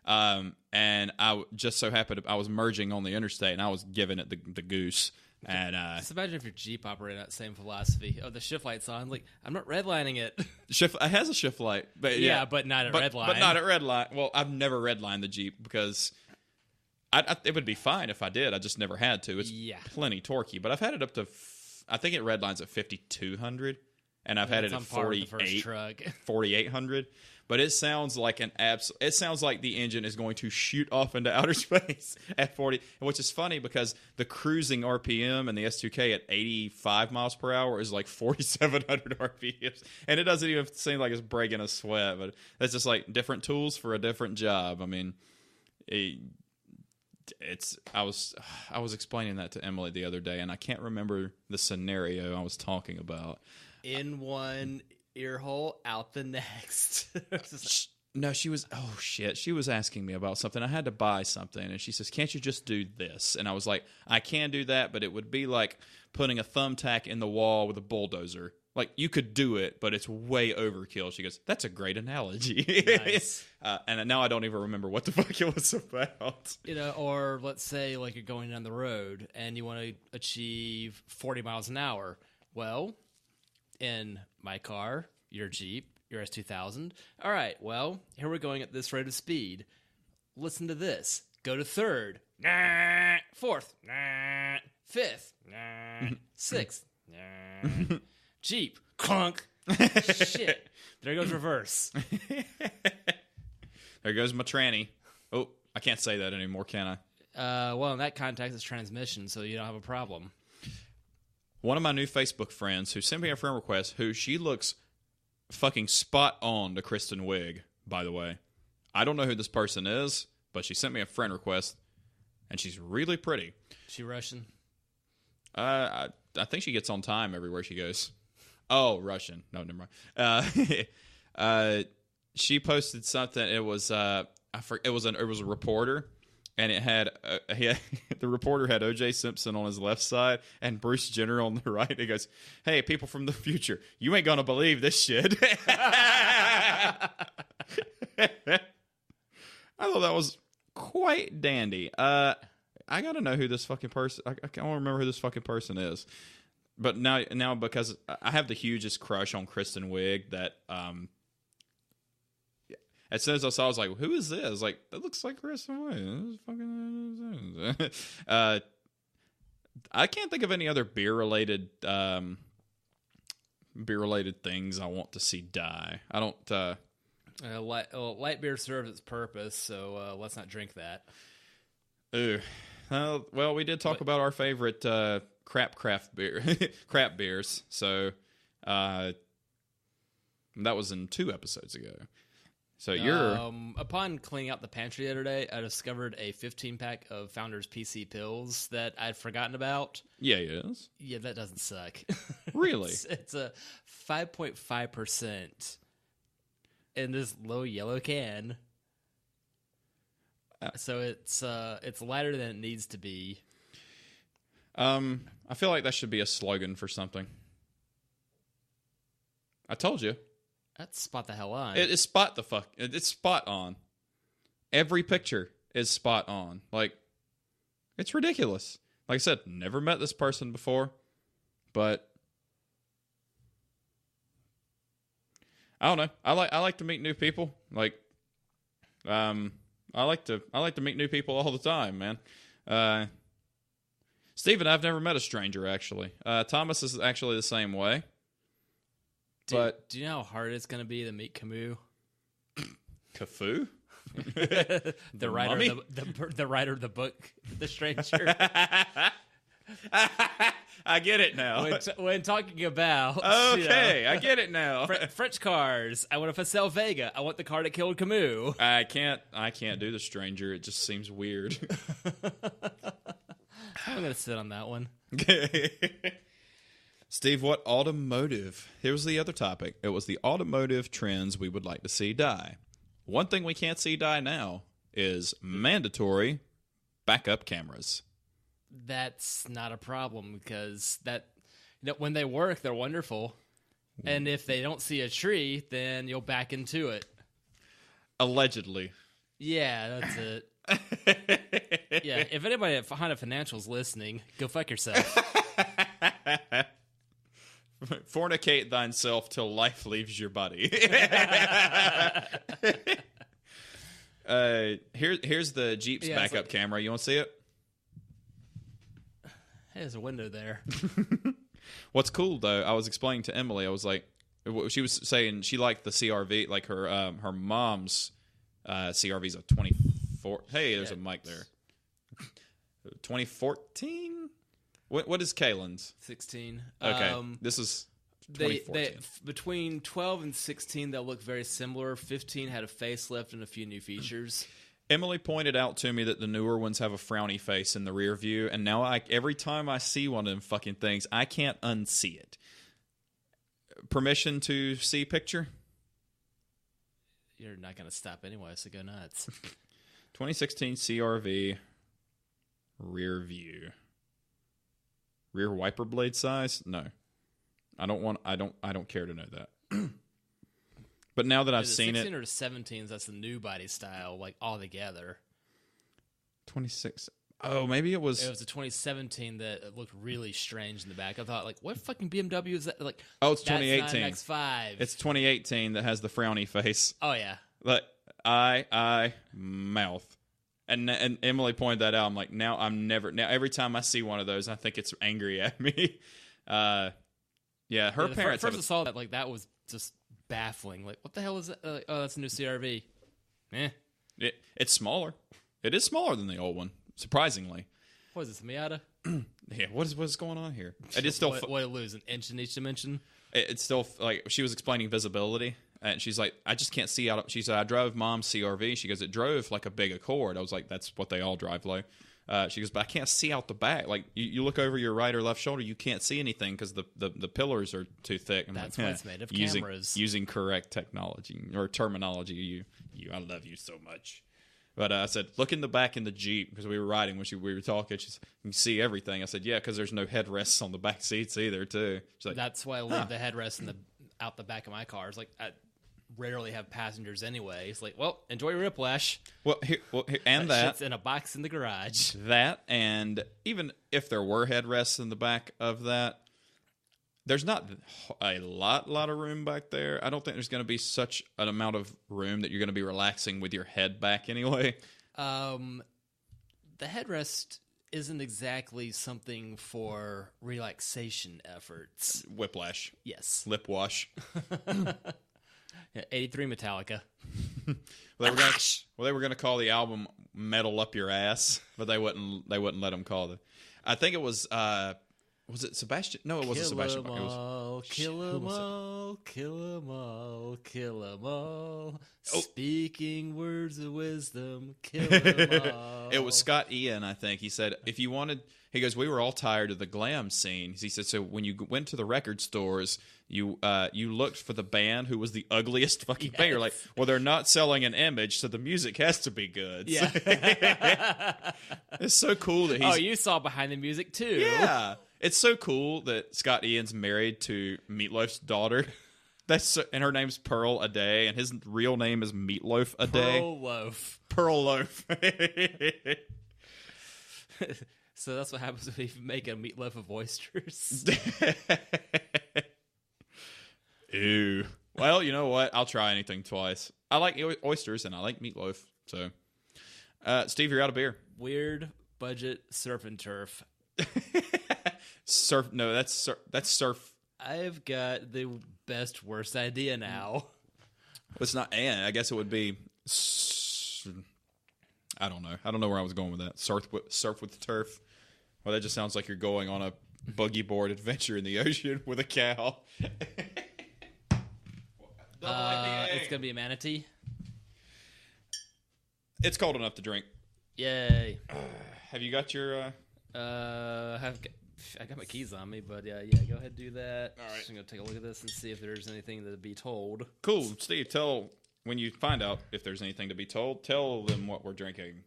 And I just so happened I was merging on the interstate and I was giving it the goose. And just imagine if your Jeep operated that same philosophy. Oh, the shift light's on. Like, I'm not redlining it. It has a shift light, but but not at red line. But not at red line. Well, I've never redlined the Jeep because it would be fine if I did. I just never had to. It's plenty torquey, but I've had it up to I think it redlines at 5,200, and I've had it at 4,800. But it sounds like it sounds like the engine is going to shoot off into outer space at 40, which is funny because the cruising RPM and the S2K at 85 miles per hour is like 4,700 RPMs, and it doesn't even seem like it's breaking a sweat. But it's just like different tools for a different job. I mean, I was explaining that to Emily the other day, and I can't remember the scenario I was talking about. In one ear hole, out the next. No, she was, oh shit, she was asking me about something. I had to buy something, and she says, can't you just do this? And I was like, I can do that, but it would be like putting a thumbtack in the wall with a bulldozer. Like, you could do it, but it's way overkill. She goes, that's a great analogy. Nice. And now I don't even remember what the fuck it was about. Or let's say like you're going down the road and you want to achieve 40 miles an hour. Well, in my car, your Jeep, your S2000. All right, well, here we're going at this rate of speed. Listen to this. Go to third. Nah. Fourth. Nah. Fifth. Nah. Sixth. Nah. Jeep. Clunk. Shit. There goes reverse. There goes my tranny. Oh, I can't say that anymore, can I? Well, in that context, it's transmission, so you don't have a problem. One of my new Facebook friends who sent me a friend request, who she looks fucking spot on to Kristen Wiig, by the way. I don't know who this person is, but she sent me a friend request, and she's really pretty. She Russian? I think she gets on time everywhere she goes. Oh, Russian. No, never mind. She posted something. It was it was a reporter, and it had the reporter had O.J. Simpson on his left side and Bruce Jenner on the right. He goes, "Hey, people from the future, you ain't gonna believe this shit." I thought that was quite dandy. I gotta know who this fucking person. I can't remember who this fucking person is. But now because I have the hugest crush on Kristen Wiig that as soon as I saw, I was like, "Who is this?" Like, that looks like Kristen Wiig. I can't think of any other beer related things I want to see die. I don't. Light beer serves its purpose, so let's not drink that. Ooh. Well, we did talk about our favorite craft beers. So that was in 2 episodes ago. So you're upon cleaning out the pantry the other day, I discovered a 15-pack of Founders PC pills that I'd forgotten about. Yeah, it is. Yeah, that doesn't suck. Really? It's a 5.5% in this low yellow can. So it's lighter than it needs to be. I feel like that should be a slogan for something. I told you. That's spot the hell on. It's spot the fuck. It's spot on. Every picture is spot on. Like, it's ridiculous. Like I said, never met this person before, but I don't know. I like to meet new people. Like, I like to meet new people all the time, man. Steven, I've never met a stranger, actually. Thomas is actually the same way. Do you know how hard it's going to be to meet Camus? Cafu? the writer of the book, The Stranger. I get it now. When talking about... Okay, I get it now. French cars. I want to sell Vega. I want the car that killed Camus. I can't do The Stranger. It just seems weird. I'm going to sit on that one. Steve, what automotive? Here's the other topic. It was the automotive trends we would like to see die. One thing we can't see die now is mandatory backup cameras. That's not a problem because when they work, they're wonderful. And if they don't see a tree, then you'll back into it. Allegedly. Yeah, that's it. Yeah, if anybody at Honda Financial's listening, go fuck yourself. Fornicate thyself till life leaves your body. Here's the Jeep's backup camera. You want to see it? Hey, there's a window there. What's cool though, I was explaining to Emily. I was like, she was saying she liked the CRV, like her mom's CRV's a 24. Hey, there's a mic there. 2014. What is Kaylin's? 16. Okay, this is 2014. They between 12 and 16, they'll look very similar. 15 had a facelift and a few new features. Emily pointed out to me that the newer ones have a frowny face in the rear view, and now every time I see one of them fucking things, I can't unsee it. Permission to see picture? you're not going to stop anyway, so go nuts. 2016 CRV rear view. Rear wiper blade size? No. I don't care to know that. But now that I've seen 16 it, or 17s, that's the new body style, like all together. 26. Oh, maybe it was. It was a 2017 that looked really strange in the back. I thought, like, what fucking BMW is that? Like, Oh, it's that's 2018. not an X5. It's 2018 that has the frowny face. Oh yeah. Like mouth. And Emily pointed that out. I'm like, now every time I see one of those, I think it's angry at me. Yeah, her parents. First I saw that, like, that was just baffling. Like, what the hell is that? Oh, that's a new CRV. It's smaller. It is smaller than the old one, surprisingly. What is this, Miata? Yeah, what's going on here? It is still. What did it lose, an inch in each dimension? It's still, like, she was explaining visibility. And she's like, I just can't see out. She said, I drove Mom's CRV. She goes, it drove like a big Accord. I was like, that's what they all drive low. She goes, but I can't see out the back. Like, you look over your right or left shoulder, you can't see anything because the pillars are too thick. That's why it's made of cameras. Using correct technology or terminology. I love you so much. But I said, look in the back in the Jeep, because we were riding when we were talking. She said, you can see everything. I said, yeah, because there's no headrests on the back seats either, too. She's like, that's why I leave the headrest out the back of my car. It's like, I rarely have passengers anyway. It's like, well, enjoy your whiplash. Well, here, and that shit's in a box in the garage. That, and even if there were headrests in the back of that, there's not a lot of room back there. I don't think there's going to be such an amount of room that you're going to be relaxing with your head back anyway. The headrest isn't exactly something for relaxation efforts. Whiplash. Yes. Lip wash. Yeah, 83 Metallica. They were going to call the album "Metal Up Your Ass," but they wouldn't let them call it. I think it was it Sebastian? No, it wasn't Sebastian. Kill 'em all, kill 'em all, kill 'em all, kill 'em all. Oh. Speaking words of wisdom, kill 'em all. It was Scott Ian, I think. He said, if you wanted, he goes, we were all tired of the glam scene. He said, so when you went to the record stores, you looked for the band who was the ugliest fucking band. You're like, well, they're not selling an image, so the music has to be good. Yeah. It's so cool that he's... Oh, you saw behind the music, too. Yeah. It's so cool that Scott Ian's married to Meatloaf's daughter. And her name's Pearl a Day, and his real name is Meatloaf a Day. Pearl Loaf. So that's what happens when you make a meatloaf of oysters. Ew. Well, you know what? I'll try anything twice. I like oysters, and I like meatloaf. So, Steve, you're out of beer. Weird budget surf and turf. Surf? No, that's surf. I've got the best worst idea now. It's not. And I guess it would be. I don't know. I don't know where I was going with that. Surf with turf. Well, that just sounds like you're going on a buggy board adventure in the ocean with a cow. It's gonna be a manatee. It's cold enough to drink. Yay! Have you got your? I got my keys on me, but yeah, go ahead and do that. All right. Just gonna take a look at this and see if there's anything to be told. Cool, Steve. When you find out if there's anything to be told, tell them what we're drinking.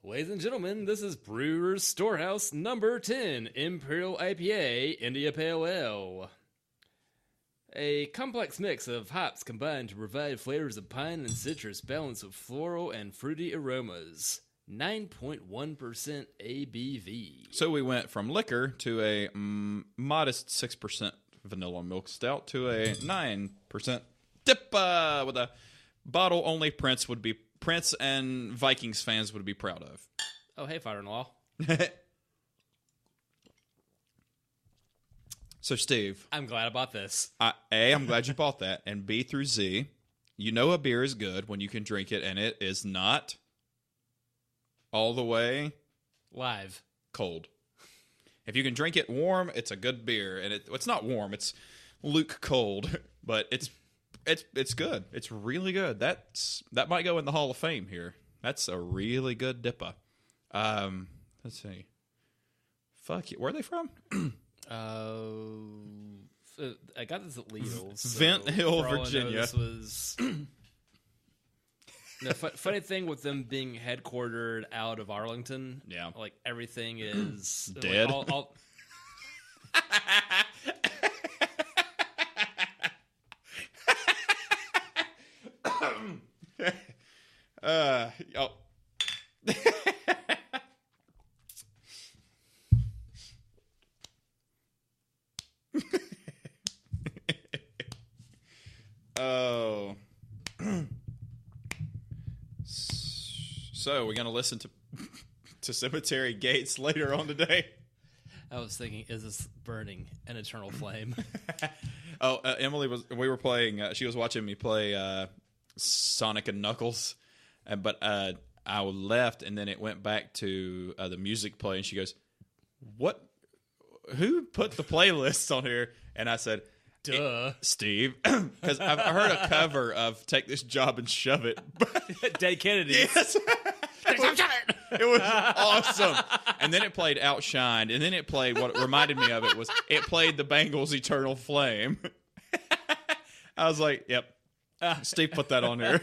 Ladies and gentlemen, this is Brewer's Storehouse number 10 Imperial IPA India Pale Ale. A complex mix of hops combined to provide flavors of pine and citrus balanced with floral and fruity aromas. 9.1% ABV. So we went from liquor to a modest 6% vanilla milk stout to a 9% DIPA with a bottle only Prince and Vikings fans would be proud of. Oh, hey, father-in-law. So, Steve. I'm glad I bought this. A, I'm glad you bought that. And B through Z, you know a beer is good when you can drink it and it is not all the way live cold. If you can drink it warm, it's a good beer. And it's not warm, it's Luke cold, but it's good. It's really good. That might go in the Hall of Fame here. That's a really good DIPA. Let's see. Fuck you. Where are they from? I got this at Lidl. So Vent Hill, for all I know, Virginia. This was the funny thing with them being headquartered out of Arlington. Yeah. Like everything is Dead. Like, all oh. Oh. So we're gonna listen to Cemetery Gates later on today. I was thinking, is this burning an eternal flame? Emily we were playing. She was watching me play Sonic and Knuckles, but I left and then it went back to the music play, and she goes, "What? Who put the playlist on here?" And I said, Duh. Steve, because I heard a cover of "Take This Job and Shove It." Dead Kennedy. Yes. It was awesome. And then it played Outshined, and then it played what reminded me of it was it played the Bangles' Eternal Flame. I was like, yep. Steve put that on there.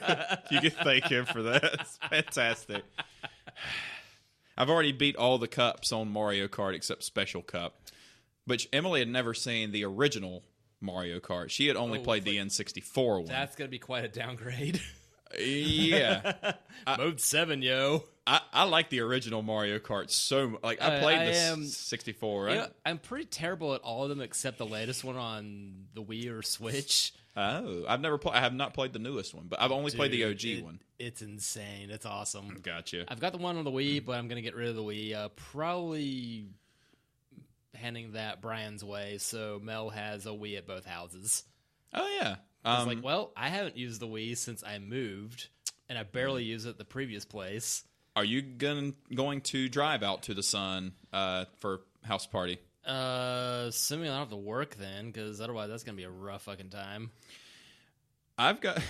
You can thank him for that. It's fantastic. I've already beat all the cups on Mario Kart except Special Cup. But Emily had never seen the original Mario Kart. She had only played the N64 one. That's going to be quite a downgrade. Yeah. Mode 7, yo. I like the original Mario Kart so much. Like, I played the 64, right? You know, I'm pretty terrible at all of them except the latest one on the Wii or Switch. Oh, I have not played the newest one, but I've only played the OG one. It's insane. It's awesome. Gotcha. I've got the one on the Wii, but I'm going to get rid of the Wii. Probably handing that Brian's way, so Mel has a Wii at both houses. Oh, yeah. I was like, well, I haven't used the Wii since I moved, and I barely used it at the previous place. Are you going to drive out to the Sun for house party? Assuming I don't have to work then, because otherwise that's going to be a rough fucking time. I've got...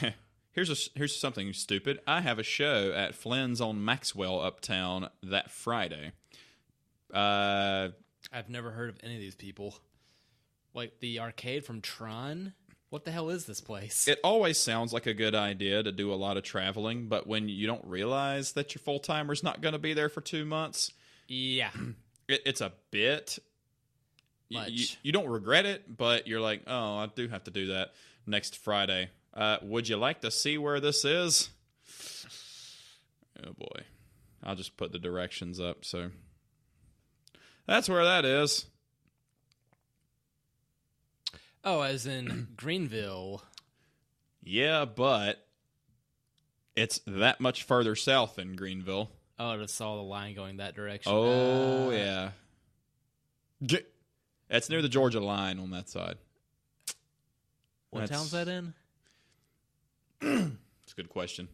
Here's something stupid. I have a show at Flynn's on Maxwell Uptown that Friday. I've never heard of any of these people. Like the arcade from Tron? What the hell is this place? It always sounds like a good idea to do a lot of traveling, but when you don't realize that your full-timer's not going to be there for 2 months... Yeah. It's a bit... Much. You don't regret it, but you're like, oh, I do have to do that next Friday. Would you like to see where this is? Oh, boy. I'll just put the directions up, so... That's where that is. Oh, as in Greenville. Yeah, but it's that much further south than Greenville. Oh, I just saw the line going that direction. Oh, yeah. It's near the Georgia line on that side. What town's that in? It's a good question.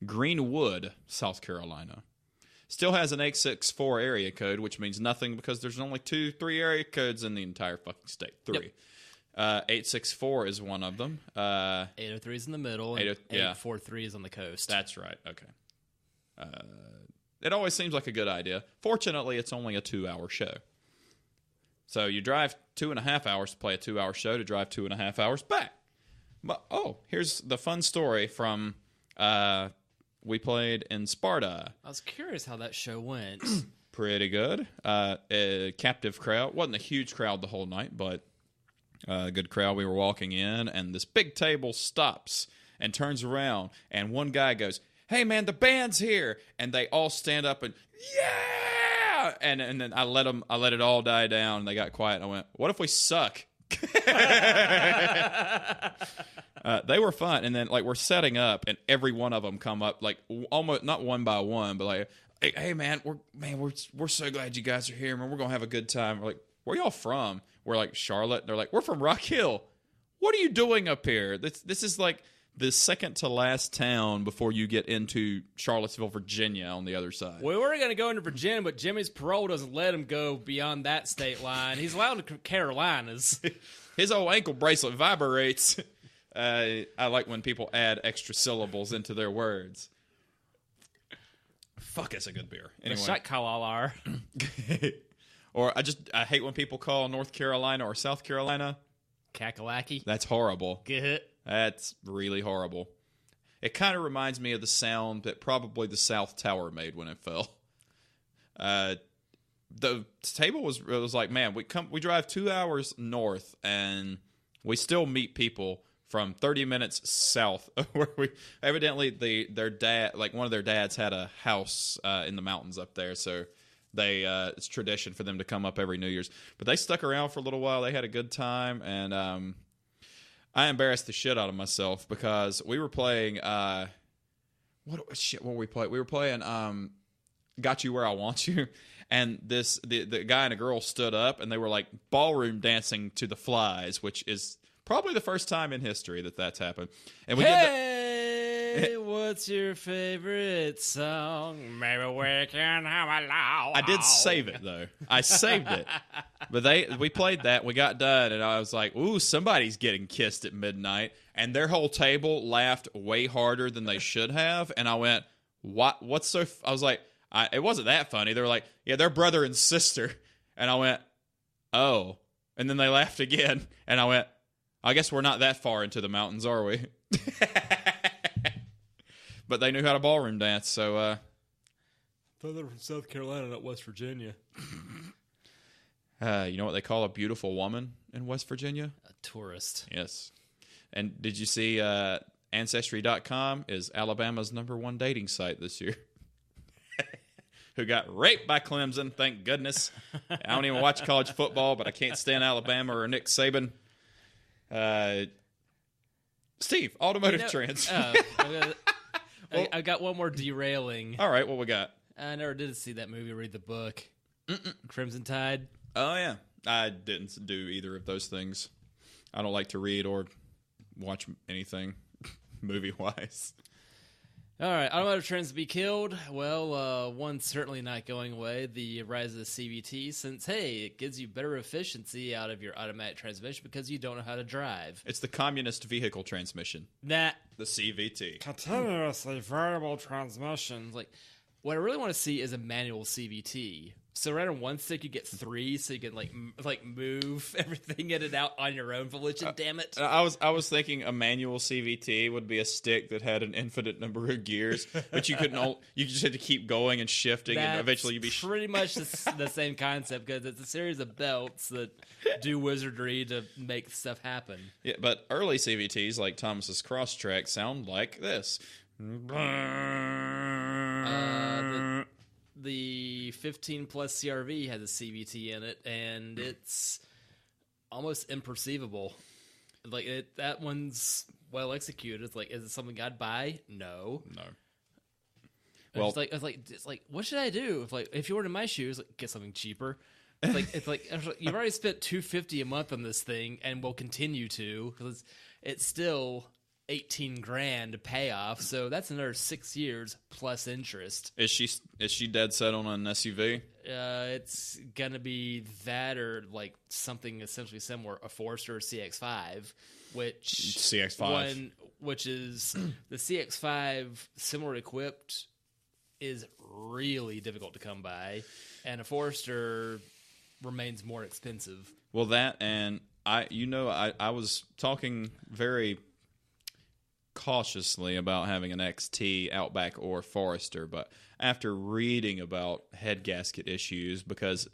Greenwood, South Carolina. Still has an 864 area code, which means nothing because there's only 3 area codes in the entire fucking state. 3. Yep. 864 is one of them. 803 is in the middle, and 843 is on the coast. That's right. Okay. It always seems like a good idea. Fortunately, it's only a 2-hour show. So you drive 2.5 hours to play a 2-hour show to drive 2.5 hours back. But, here's the fun story from... we played in Sparta. I was curious how that show went. Pretty good. A captive crowd. Wasn't a huge crowd the whole night, but a good crowd. We were walking in, and this big table stops and turns around, and one guy goes, "Hey, man, the band's here!" And they all stand up and, "Yeah!" And then I let it all die down, and they got quiet, and I went, "What if we suck?" They were fun, and then we're setting up, and every one of them come up almost not one by one, but hey man, we're so glad you guys are here, man. We're gonna have a good time. We're like, where y'all from? We're like Charlotte. They're like, we're from Rock Hill. What are you doing up here? This is like the second to last town before you get into Charlottesville, Virginia, on the other side. We were going to go into Virginia, but Jimmy's parole doesn't let him go beyond that state line. He's allowed to Carolinas. His old ankle bracelet vibrates. I like when people add extra syllables into their words. Fuck, it's a good beer. Anyway. Shot Kalalar. Or I hate when people call North Carolina or South Carolina Kakalaki. That's horrible. Good. That's really horrible. It kind of reminds me of the sound that probably the South Tower made when it fell. The table was like, man, we drive 2 hours north and we still meet people from 30 minutes south where we evidently their dad, like one of their dads had a house in the mountains up there, so it's tradition for them to come up every New Year's. But they stuck around for a little while. They had a good time, and I embarrassed the shit out of myself because we were playing what were we playing? We were playing Got You Where I Want You. And the guy and a girl stood up, and they were like ballroom dancing to the Flies, which is probably the first time in history that's happened. And we did what's your favorite song? Maybe we can have a loud. I did save it though. I saved it, but we played that. We got done, and I was like, "Ooh, somebody's getting kissed at midnight." And their whole table laughed way harder than they should have, and I went, "What? What's so?" I was like. It wasn't that funny. They were like, yeah, they're brother and sister. And I went, oh. And then they laughed again. And I went, I guess we're not that far into the mountains, are we? But they knew how to ballroom dance, so... I thought they were from South Carolina, not West Virginia. You know what they call a beautiful woman in West Virginia? A tourist. Yes. And did you see Ancestry.com is Alabama's #1 dating site this year? Who got raped by Clemson, thank goodness. I don't even watch college football, but I can't stand Alabama or Nick Saban. Steve, automotive trends. I got one more derailing. All right, what we got? I never did see that movie, read the book. Crimson Tide. Oh, yeah. I didn't do either of those things. I don't like to read or watch anything movie-wise. All right, automotive trends to be killed. Well, one's certainly not going away. The rise of the CVT, since, hey, it gives you better efficiency out of your automatic transmission because you don't know how to drive. It's the communist vehicle transmission. Nah. The CVT. Continuously variable transmission. Like, what I really want to see is a manual CVT. So right on one stick, you get 3, so you can like move everything in and out on your own volition. Damn it! I was thinking a manual CVT would be a stick that had an infinite number of gears, but you just had to keep going and shifting, and eventually you'd be pretty much the same concept because it's a series of belts that do wizardry to make stuff happen. Yeah, but early CVTs like Thomas's Crosstrek sound like this. The 15 plus CRV has a CVT in it, and it's almost imperceivable. Like that one's well executed. It's like, is it something I'd buy? No. Well, it's like, what should I do? If you were in my shoes, get something cheaper. It's like you've already spent $250 a month on this thing, and will continue to because it's still $18,000 to pay off, so that's another 6 years plus interest. Is she dead set on an SUV? It's gonna be that or like something essentially similar, a Forester or CX-5, which is the CX-5 similar equipped is really difficult to come by, and a Forester remains more expensive. Well, that and I was talking very cautiously about having an XT, Outback, or Forester, but after reading about head gasket issues because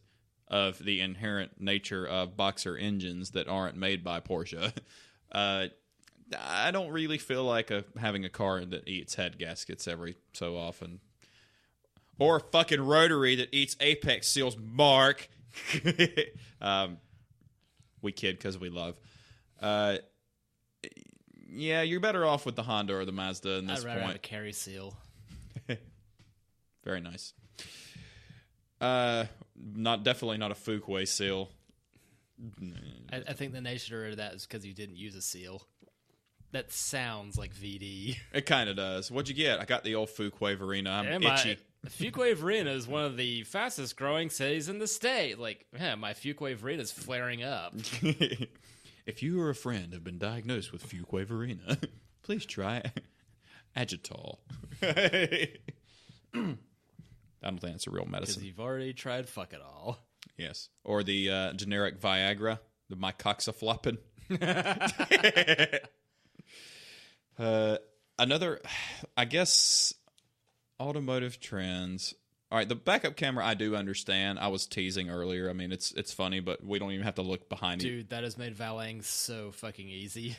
of the inherent nature of boxer engines that aren't made by Porsche, I don't really feel like having a car that eats head gaskets every so often. Or a fucking rotary that eats apex seals, Mark. We kid because we love. Yeah, you're better off with the Honda or the Mazda in this point. I'd rather have a carry seal. Very nice. Definitely not a Fuquay seal. I think the nature of that is because you didn't use a seal. That sounds like VD. It kind of does. What'd you get? I got the old Fuquay Verena. I'm itchy. Fuquay Verena is one of the fastest growing cities in the state. Like, yeah, my Fuquay Verena is flaring up. If you or a friend have been diagnosed with Fuquay Verena, please try Agitol. I don't think that's a real medicine. Because you've already tried fuck it all. Yes. Or the generic Viagra, the my cock's a flopping. Another, I guess, automotive trends. All right, the backup camera I do understand. I was teasing earlier. I mean, it's funny, but we don't even have to look behind you. Dude, that has made valeting so fucking easy.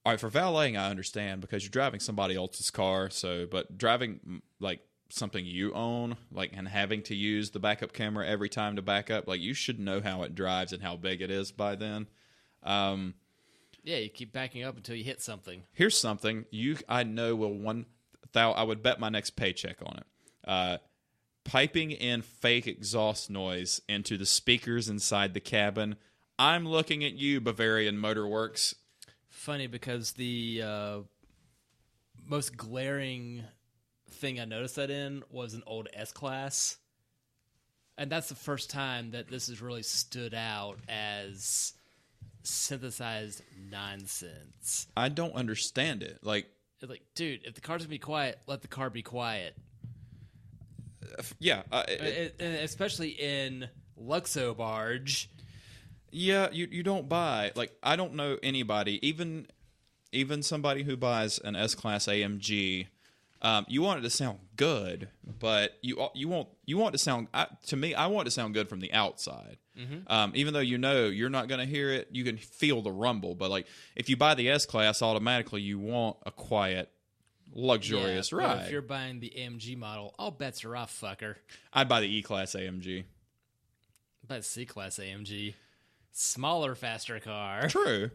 All right, for valeting, I understand because you're driving somebody else's car. So, but driving like something you own, like, and having to use the backup camera every time to back up, like, you should know how it drives and how big it is by then. Yeah, you keep backing up until you hit something. Here's something I know will I would bet my next paycheck on it. Piping in fake exhaust noise into the speakers inside the cabin. I'm looking at you, Bavarian Motor Works. Funny because the most glaring thing I noticed that in was an old S-Class. And that's the first time that this has really stood out as synthesized nonsense. I don't understand it. Like, dude, if the car's gonna be quiet, let the car be quiet. Yeah. Especially in Luxo Barge. Yeah, you don't buy, like, I don't know anybody, even somebody who buys an S-Class AMG, you want it to sound good, but you want it to sound, to me, I want it to sound good from the outside. Mm-hmm. Even though you're not going to hear it, you can feel the rumble. But like, if you buy the S-Class, automatically you want a quiet, luxurious ride. But if you're buying the AMG model, all bets are off, fucker. I'd buy the E-Class AMG. I'd buy the C-Class AMG. Smaller, faster car. True.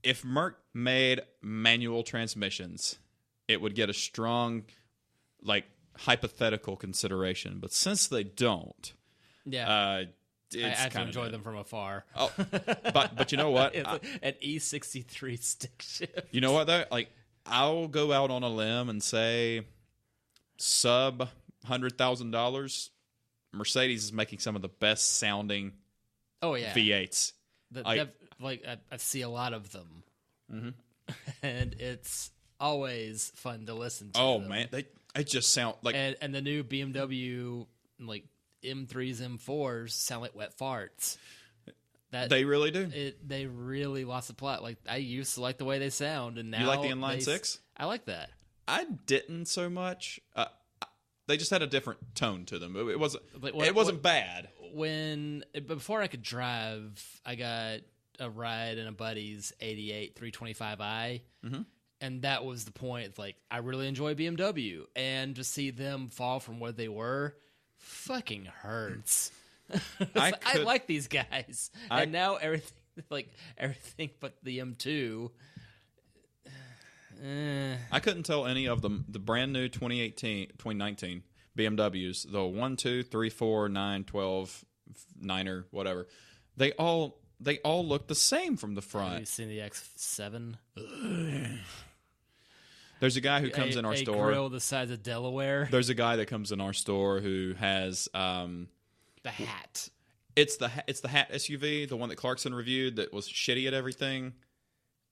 If Merc made manual transmissions, it would get a strong, like, hypothetical consideration. But since they don't, yeah, it's I have to kind enjoy of them from afar. Oh, but you know what? It's an E63 stick shift. You know what though? Like, I'll go out on a limb and say, sub $100,000, Mercedes is making some of the best sounding. Oh yeah, V8s. I see a lot of them, and it's always fun to listen to. Oh them. man, they just sound like, and the new BMW like M3s, M4s sound like wet farts. That they really do. They really lost the plot. Like, I used to like the way they sound, and now you like the inline six? I like that. I didn't so much. They just had a different tone to them. It wasn't. Like, it wasn't bad. Before I could drive, I got a ride in a buddy's 88 325i, and that was the point. Like, I really enjoy BMW, and to see them fall from what they were, fucking hurts. I like these guys, and now everything but the M2. I couldn't tell any of them. The brand new 2019 BMWs, the 1, 2, 3, 4, 9, 12, 9er, whatever. They all look the same from the front. Have you seen the X7? There's a guy who comes in our store. A grill the size of Delaware. There's a guy that comes in our store who has the hat. It's the hat SUV, the one that Clarkson reviewed that was shitty at everything.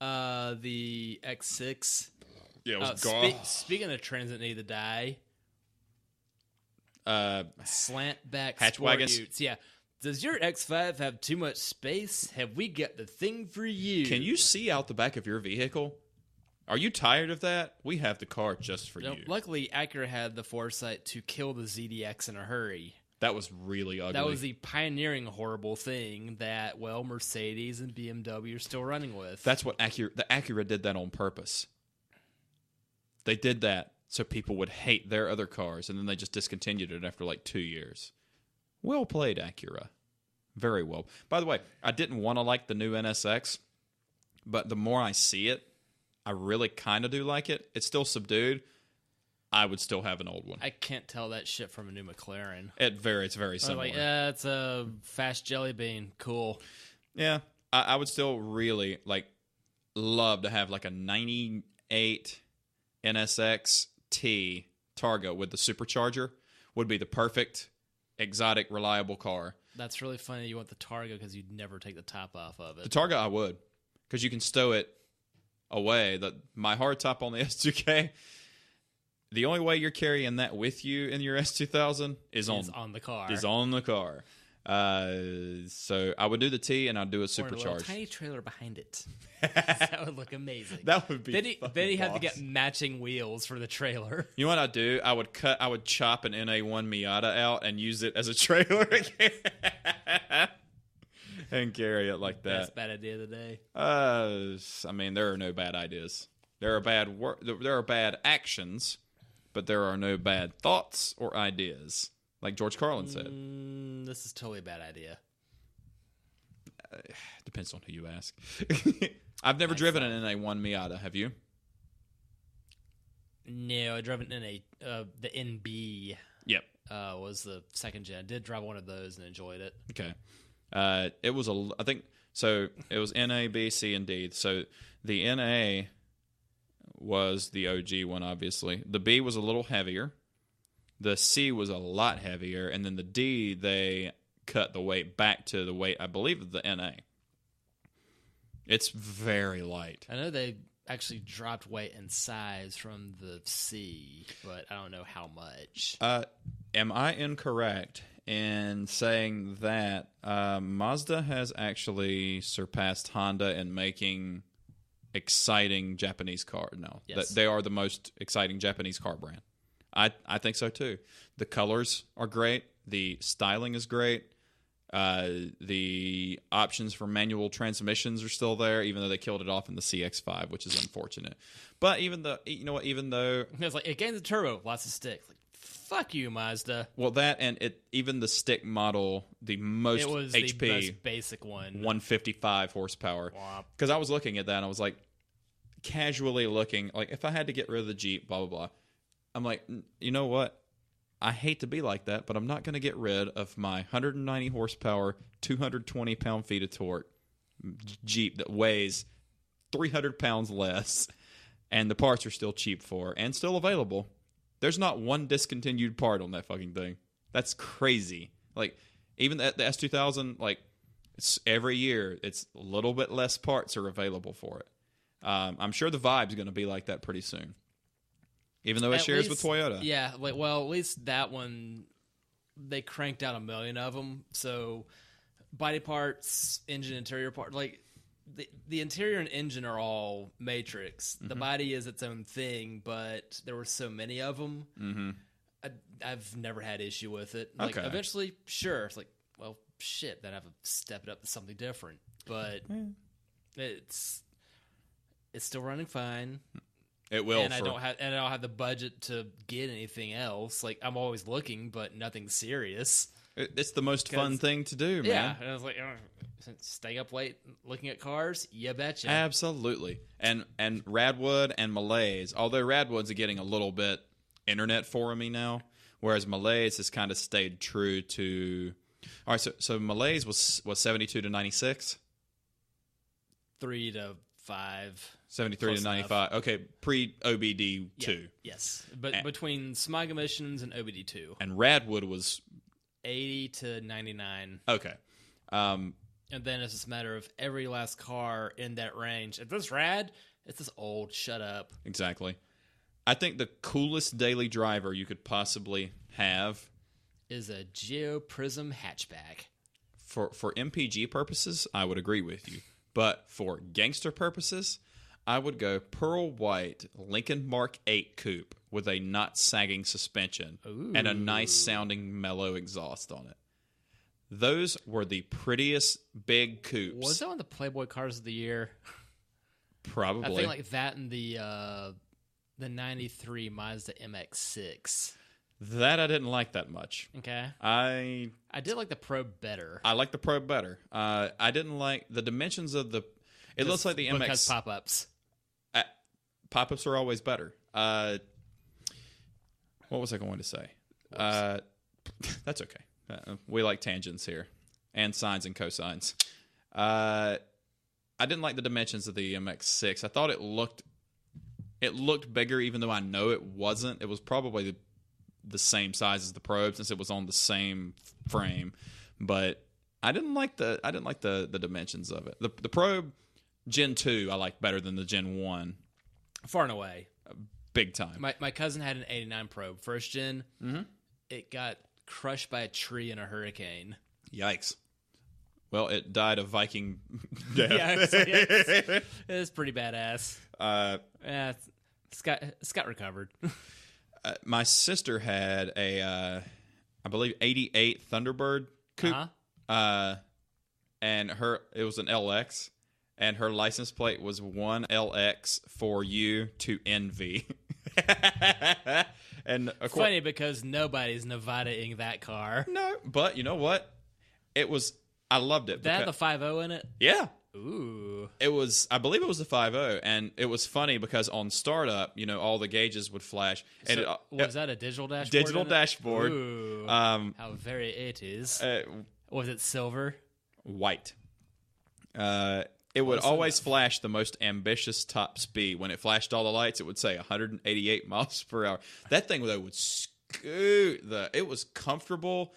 The X6. Yeah, it was gone. Speaking of trends that need to die, slant back hatch wagons. Utes. Yeah. Does your X5 have too much space? Have we got the thing for you? Can you see out the back of your vehicle? Are you tired of that? We have the car just for you. Luckily, Acura had the foresight to kill the ZDX in a hurry. That was really ugly. That was the pioneering horrible thing that, well, Mercedes and BMW are still running with. That's what Acura did that on purpose. They did that so people would hate their other cars, and then they just discontinued it after like 2 years. Well played, Acura. Very well. By the way, I didn't want to like the new NSX, but the more I see it, I really kind of do like it. It's still subdued. I would still have an old one. I can't tell that shit from a new McLaren. It's very similar. Like, yeah, it's a fast jelly bean. Cool. Yeah, I would still really love to have like a 98 NSX T Targa with the supercharger. Would be the perfect exotic reliable car. That's really funny. You want the Targa because you'd never take the top off of it. The Targa I would, because you can stow it away. My hardtop on the S2K. The only way you're carrying that with you in your S2000 is on the car. Is on the car. So I would do the T, and I'd do it Or a supercharged. little tiny trailer behind it. That would look amazing. That would be. Then he had to get matching wheels for the trailer. You know what I'd do? I would chop an NA1 Miata out and use it as a trailer again. And carry it like that. Best bad idea of the day. I mean, there are no bad ideas. There are bad actions, but there are no bad thoughts or ideas, like George Carlin said. This is totally a bad idea. Depends on who you ask. I've never driven an NA1 Miata. Have you? No, I drove an the NB. Yep. Was the second gen. I did drive one of those and enjoyed it. Okay. It was I think so. It was NA, B, C, and D. So the NA was the OG one, obviously. The B was a little heavier. The C was a lot heavier, and then the D they cut the weight back to the weight, I believe, of the NA. It's very light. I know they actually dropped weight and size from the C, but I don't know how much. Am I incorrect in saying that Mazda has actually surpassed Honda in making exciting Japanese car? No, yes. They are the most exciting Japanese car brand. I think so too. The colors are great. The styling is great. The options for manual transmissions are still there, even though they killed it off in the CX-5, which is unfortunate. But even though It's like, it gains a turbo, lots of sticks. Like, fuck you, Mazda. Well, that and even the stick model, the most it was HP, the most basic one, 155 horsepower. Because I was looking at that and I was like, casually looking, like if I had to get rid of the Jeep, blah blah blah. I'm like, you know what? I hate to be like that, but I'm not going to get rid of my 190 horsepower, 220 pound-feet of torque Jeep that weighs 300 pounds less, and the parts are still cheap for and still available. There's not one discontinued part on that fucking thing. That's crazy. Like, even the S2000, like, it's every year, it's a little bit less parts are available for it. I'm sure the Vibe's going to be like that pretty soon. Even though it shares with Toyota. Yeah, at least that one, they cranked out 1 million of them. So, body parts, engine, interior part, like, the interior and engine are all Matrix. Mm-hmm. The body is its own thing, but there were so many of them. Mm-hmm. I've never had issue with it. Like, okay. Eventually, sure, it's like, well, shit, then I have to step it up to something different. But it's still running fine. It will. And I don't have the budget to get anything else. Like, I'm always looking, but nothing serious. It's the most fun thing to do, man. Yeah, and I was like, staying up late looking at cars. You betcha. Absolutely. And Radwood and Malaise, although Radwood's getting a little bit internet forumy now, whereas Malaise has kind of stayed true to. All right, so Malaise was 72 to 96, 3 to 5. 73 to 95. Enough. Okay, pre-OBD2. Yeah, yes. But between smog emissions and OBD2. And Radwood was 80 to 99. Okay. And then it's just a matter of every last car in that range. If this rad, it's this old. Shut up. Exactly. I think the coolest daily driver you could possibly have is a Geo Prism hatchback. For MPG purposes, I would agree with you. But for gangster purposes, I would go pearl white Lincoln Mark 8 coupe with a not sagging suspension. Ooh. And a nice sounding mellow exhaust on it. Those were the prettiest big coupes. Was that one of the Playboy cars of the year? Probably. I think like that and the 93 Mazda MX-6. That I didn't like that much. Okay. I did like the Probe better. I like the Probe better. I didn't like the dimensions of the. It looks like the MX. Because pop-ups. Pop-ups are always better. What was I going to say? That's okay. We like tangents here, and sines and cosines. I didn't like the dimensions of the MX-6. I thought it looked bigger, even though I know it wasn't. It was probably the same size as the Probe since it was on the same frame, but I didn't like the dimensions of it. The Probe Gen 2 I like better than the Gen 1. Far and away. Big time. My cousin had an 89 Probe, first gen. Mm-hmm. It got crushed by a tree in a hurricane. Yikes. Well, it died of Viking death. Yeah, it's pretty badass. Uh, It's got recovered. My sister had a, I believe, 88 Thunderbird coupe. And it was an LX, and her license plate was 1LX4U2NV. And funny because nobody's Nevada-ing that car. No, but you know what? I loved it. That had the 5.0 in it? Yeah. Ooh. I believe it was the 5.0, and it was funny because on startup, all the gauges would flash. And So, was that a digital dashboard? Digital dashboard. Ooh. How very 80s. Was it silver? White. It would always flash the most ambitious top speed. When it flashed all the lights, it would say 188 miles per hour. That thing, though, would scoot. It was comfortable.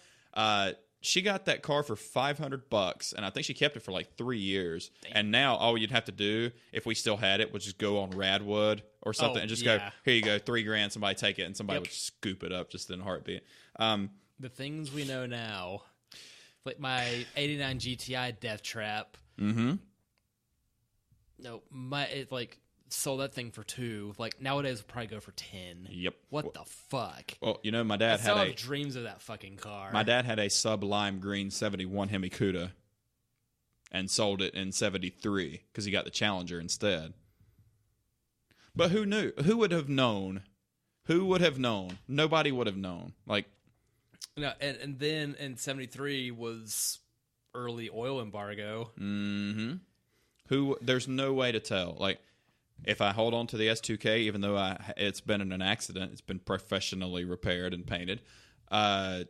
She got that car for $500, and I think she kept it for like 3 years. Damn. And now all you'd have to do, if we still had it, would just go on Radwood or something and just go, here you go, $3,000, somebody take it, and somebody would scoop it up just in a heartbeat. The things we know now, like my 89 GTI Death Trap. Mm-hmm. No, sold that thing for $2,000. Like nowadays, would probably go for $10,000. Yep. What the fuck? Well, my dad had dreams of that fucking car. My dad had a sublime green 71 Hemi Cuda and sold it in 73 because he got the Challenger instead. But who knew? Who would have known? Who would have known? Nobody would have known. No, and then in 73 was early oil embargo. Mm-hmm. There's no way to tell. If I hold on to the S2K, even though it's been in an accident, it's been professionally repaired and painted,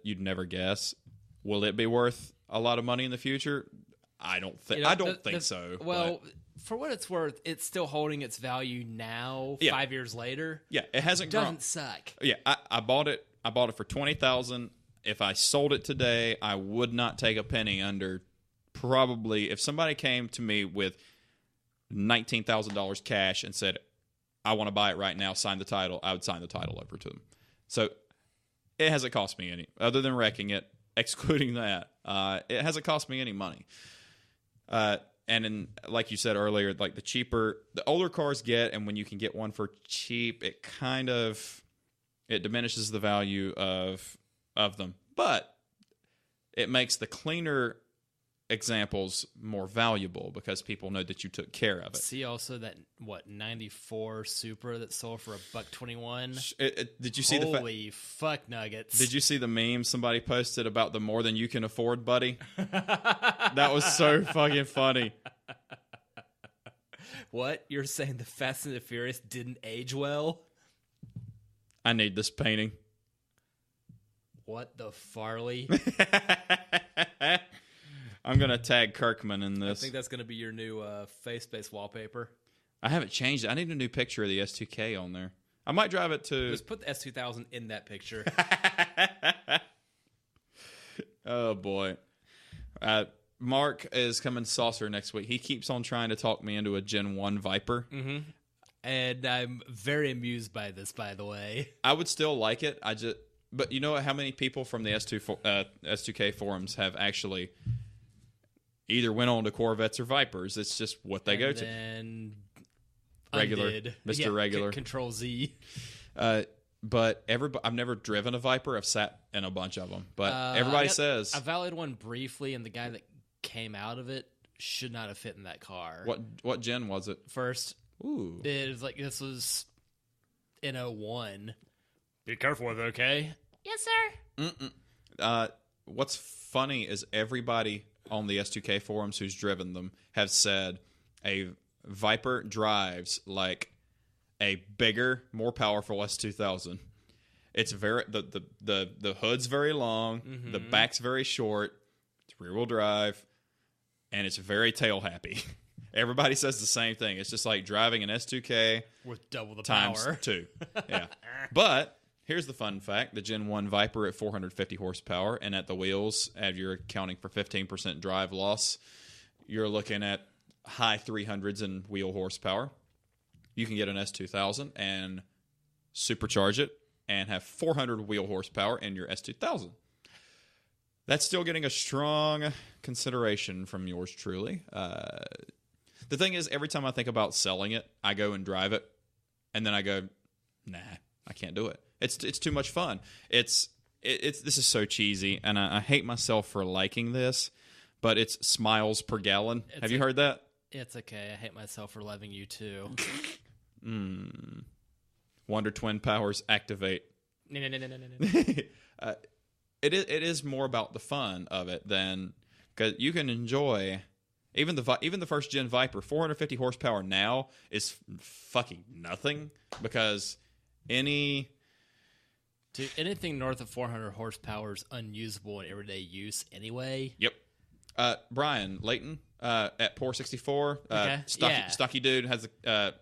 you'd never guess. Will it be worth a lot of money in the future? I don't think. I don't think so. Well, for what it's worth, it's still holding its value now. 5 years later. Yeah, it hasn't. Doesn't suck. Yeah, I bought it. I bought it for $20,000. If I sold it today, I would not take a penny under. Probably, if somebody came to me with $19,000 cash and said, I want to buy it right now, sign the title, I would sign the title over to them. So it hasn't cost me any, other than wrecking it, excluding that, it hasn't cost me any money. And like you said earlier, the older cars get, and when you can get one for cheap, it diminishes the value of them. But it makes the cleaner examples more valuable because people know that you took care of it. See also that 94 Supra that sold for $121. Did you see Holy fuck nuggets? Did you see the meme somebody posted about the more than you can afford, buddy? That was so fucking funny. What? You're saying the Fast and the Furious didn't age well? I need this painting. What the Farley? I'm going to tag Kirkman in this. I think that's going to be your new face-based wallpaper. I haven't changed it. I need a new picture of the S2K on there. I might drive it to... Just put the S2000 in that picture. Oh, boy. Mark is coming to Saucer next week. He keeps on trying to talk me into a Gen 1 Viper. Mm-hmm. And I'm very amused by this, by the way. I would still like it. But you know how many people from the S2K forums have actually... either went on to Corvettes or Vipers. It's just what they go to. And regular, undid. Mr. Regular. Control Z. But I've never driven a Viper. I've sat in a bunch of them. But everybody says... I validated one briefly, and the guy that came out of it should not have fit in that car. What gen was it? First. Ooh. It was this was in 01. Be careful with it, okay? Yes, sir. What's funny is everybody... on the S2K forums who's driven them have said a Viper drives like a bigger, more powerful S2000. It's very the hood's very long, mm-hmm. the back's very short, it's rear wheel drive, and it's very tail happy. Everybody says the same thing. It's just like driving an S2K with double the times power. 2. Yeah. But here's the fun fact. The Gen 1 Viper at 450 horsepower, and at the wheels, as you're accounting for 15% drive loss, you're looking at high 300s in wheel horsepower. You can get an S2000 and supercharge it and have 400 wheel horsepower in your S2000. That's still getting a strong consideration from yours truly. The thing is, every time I think about selling it, I go and drive it, and then I go, nah, I can't do it. It's too much fun. This is so cheesy, and I hate myself for liking this, but it's miles per gallon. Have you heard that? It's okay. I hate myself for loving you too. Wonder Twin powers activate. No. It is more about the fun of it than, because you can enjoy even the first gen Viper 450 horsepower now is fucking nothing, because anything north of 400 horsepower is unusable in everyday use anyway. Yep. Brian Layton at Pour 64, Okay. stocky dude, has a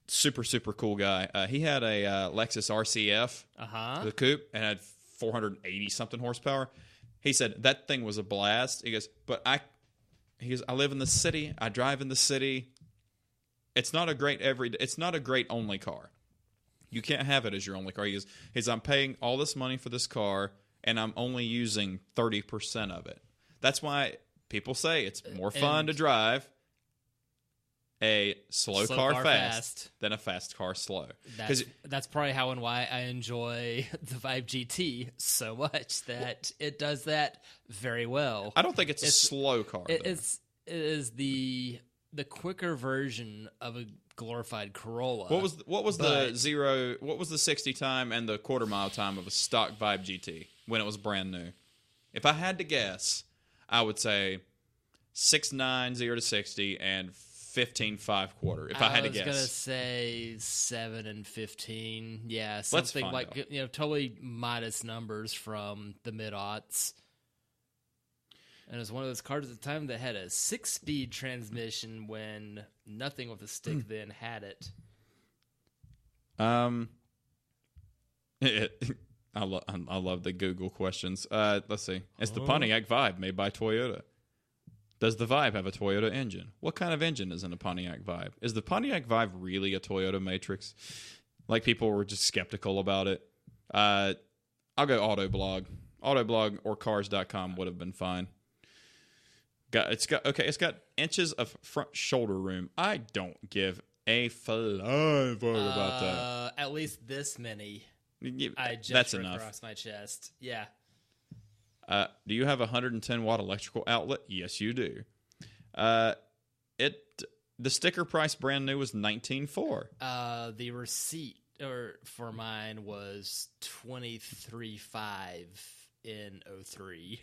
super cool guy. He had a Lexus RCF, the coupe, and had 480 something horsepower. He said that thing was a blast. He goes, I live in the city. I drive in the city. It's not a great only car. You can't have it as your only car. He goes, I'm paying all this money for this car, and I'm only using 30% of it. That's why people say it's more fun to drive a slow car fast than a fast car slow. That's probably how and why I enjoy the Vibe GT so much, that it does that very well. I don't think it's a slow car. It is the quicker version of a glorified Corolla. What was the 60 time and the quarter mile time of a stock Vibe GT when it was brand new? If I had to guess, I would say 6.9 0 to 60 and 15.5 quarter. If I had to guess, I was gonna say 7 and 15. Yeah, Let's something find like out. Totally modest numbers from the mid aughts. And it was one of those cars at the time that had a 6-speed transmission when nothing with a stick then had it. I love the Google questions. Let's see. It's the Pontiac Vibe made by Toyota. Does the Vibe have a Toyota engine? What kind of engine is in a Pontiac Vibe? Is the Pontiac Vibe really a Toyota Matrix? Like, people were just skeptical about it. I'll go Autoblog. Autoblog or Cars.com would have been fine. It's got inches of front shoulder room. I don't give a flying fuck about that. At least this many. That's enough. Across my chest. Yeah. Do you have a 110 watt electrical outlet? Yes, you do. The sticker price brand new was $19,400. The receipt for mine was $23,500 in 03.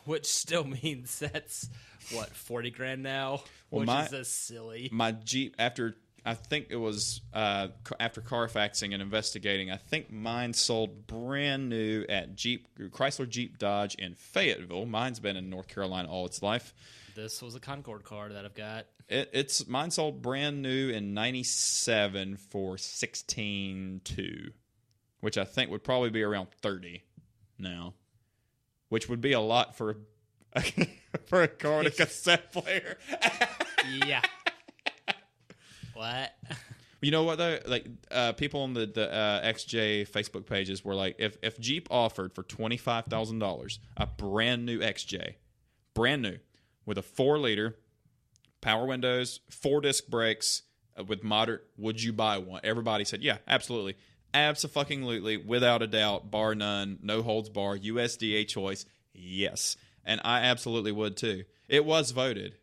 Which still means that's what, $40,000 now, which is a silly. My Jeep, after Carfaxing and investigating, I think mine sold brand new at Chrysler Jeep Dodge in Fayetteville. Mine's been in North Carolina all its life. This was a Concord car that I've got. Mine sold brand new in '97 for $16,200, which I think would probably be around $30,000 now. Which would be a lot for a car with a cassette player. Yeah. What? You know what though? Like, people on the XJ Facebook pages were like, if Jeep offered for $25,000 a brand new XJ, brand new, with a 4-liter, power windows, 4-disc brakes, with modern, would you buy one? Everybody said, yeah, absolutely. Abso-fucking-lutely, without a doubt, bar none, no holds bar, USDA choice, yes. And I absolutely would too. It was voted.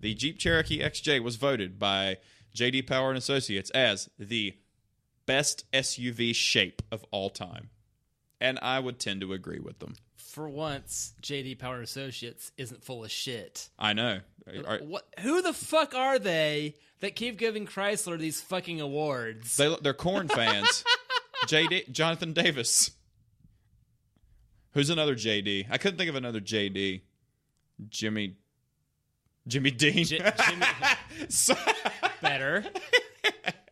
The Jeep Cherokee XJ was voted by J.D. Power and Associates as the best SUV shape of all time. And I would tend to agree with them. For once, J.D. Power and Associates isn't full of shit. I know. What? Who the fuck are they that keep giving Chrysler these fucking awards? They're corn fans. Jonathan Davis. Who's another JD? I couldn't think of another JD. Jimmy Dean. Better.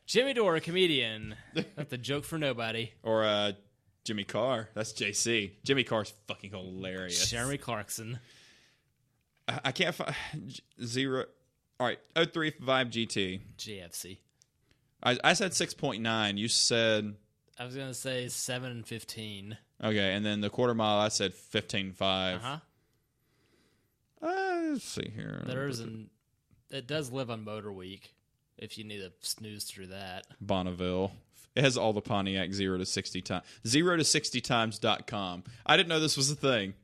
Jimmy Dore, a comedian. That's a joke for nobody. Or Jimmy Carr. That's JC. Jimmy Carr's fucking hilarious. Jeremy Clarkson. I can't find zero. All right, 03 Vibe GT. GFC. I said 6.9. You said I was gonna say 7 and 15. Okay, and then the quarter mile, I said 15.5. Let's see here. It does live on Motor Week. If you need to snooze through that, Bonneville. It has all the Pontiac 0 to 60 times. 0 to 60 times.com. I didn't know this was a thing.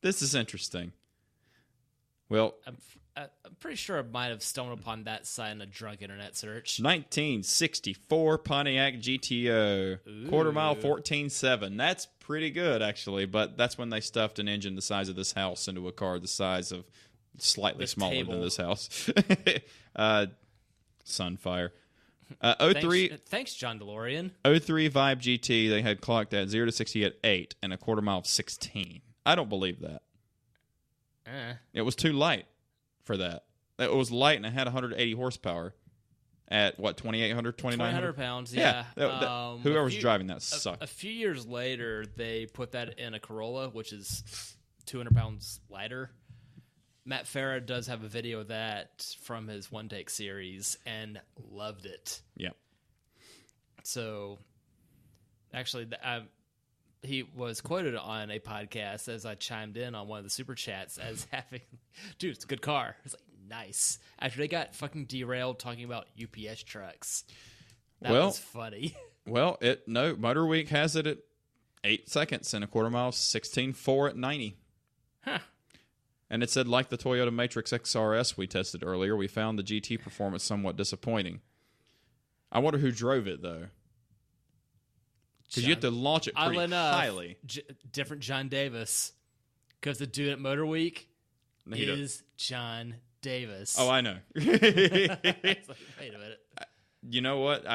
This is interesting. Well, I'm pretty sure I might have stumbled upon that site in a drunk internet search. 1964 Pontiac GTO. Ooh. Quarter mile 14.7. That's pretty good, actually, but that's when they stuffed an engine the size of this house into a car the size of slightly This smaller table. than this house. Sunfire. 03 Thanks, John DeLorean. 03 Vibe GT, they had clocked at 0 to 60 at 8 and a quarter mile of 16. I don't believe that. It was too light for that. It was light and it had 180 horsepower at, what, 2,800, 2,900? 2,900 pounds, yeah. Whoever's driving that sucked. A few years later, they put that in a Corolla, which is 200 pounds lighter. Matt Farah does have a video of that from his One Take series and loved it. Yeah. So, actually, he was quoted on a podcast as I chimed in on one of the super chats as having, dude, it's a good car. It's like, nice. After they got fucking derailed talking about UPS trucks. That was funny. Well, Motor Week has it at 8 seconds and a quarter mile, 16.4 at 90. Huh. And it said, like the Toyota Matrix XRS we tested earlier, we found the GT performance somewhat disappointing. I wonder who drove it, though. Because you have to launch it pretty highly. Different John Davis. Because the dude at Motor Week is John Davis. Oh, I know. It's like, wait a minute. You know what?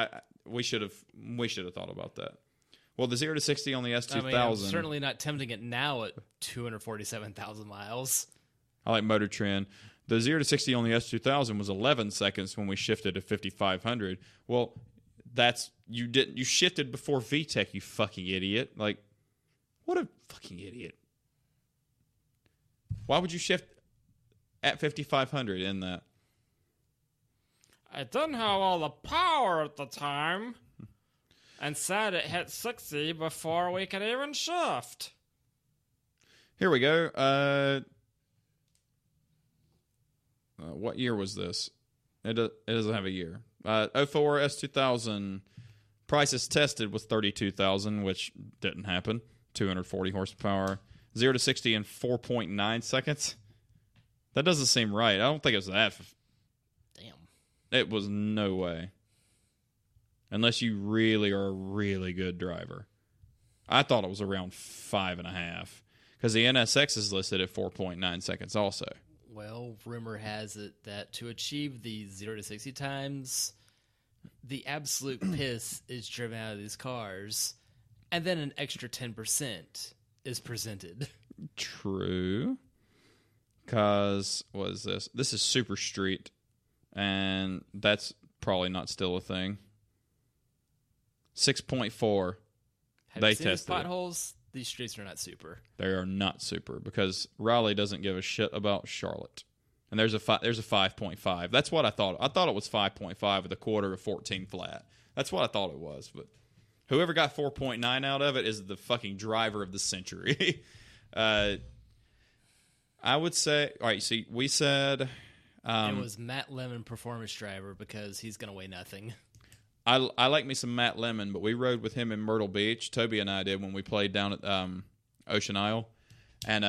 We should have thought about that. Well, the 0 to 60 on the S2000. I mean, I'm certainly not tempting it now at 247,000 miles. I like Motor Trend. The 0 to 60 on the S2000 was 11 seconds when we shifted to 5,500. Well, you shifted before VTEC, you fucking idiot. Like, what a fucking idiot. Why would you shift at 5,500 in that? I didn't have all the power at the time. And said it hit 60 before we could even shift. Here we go. What year was this? It doesn't have a year. 04 S2000 prices tested was 32,000, which didn't happen. 240 horsepower. 0 to 60 in 4.9 seconds. That doesn't seem right. I don't think it was that. Damn. It was no way. Unless you really are a really good driver. I thought it was around 5.5. Because the NSX is listed at 4.9 seconds also. Well, rumor has it that to achieve the 0 to 60 times, the absolute piss is driven out of these cars, and then an extra 10% is presented. True. Because, what is this? This is Super Street, and that's probably not still a thing. 6.4. Have They you seen these tested it. potholes? These streets are not super. They are not super because Raleigh doesn't give a shit about Charlotte. And there's a 5.5. That's what I thought. I thought it was 5.5 with a quarter of 14 flat. That's what I thought it was. But whoever got 4.9 out of it is the fucking driver of the century. I would say, all right, see, we said... it was Matt Lemon, performance driver, because he's going to weigh nothing. I like me some Matt Lemon, but we rode with him in Myrtle Beach. Toby and I did when we played down at Ocean Isle. And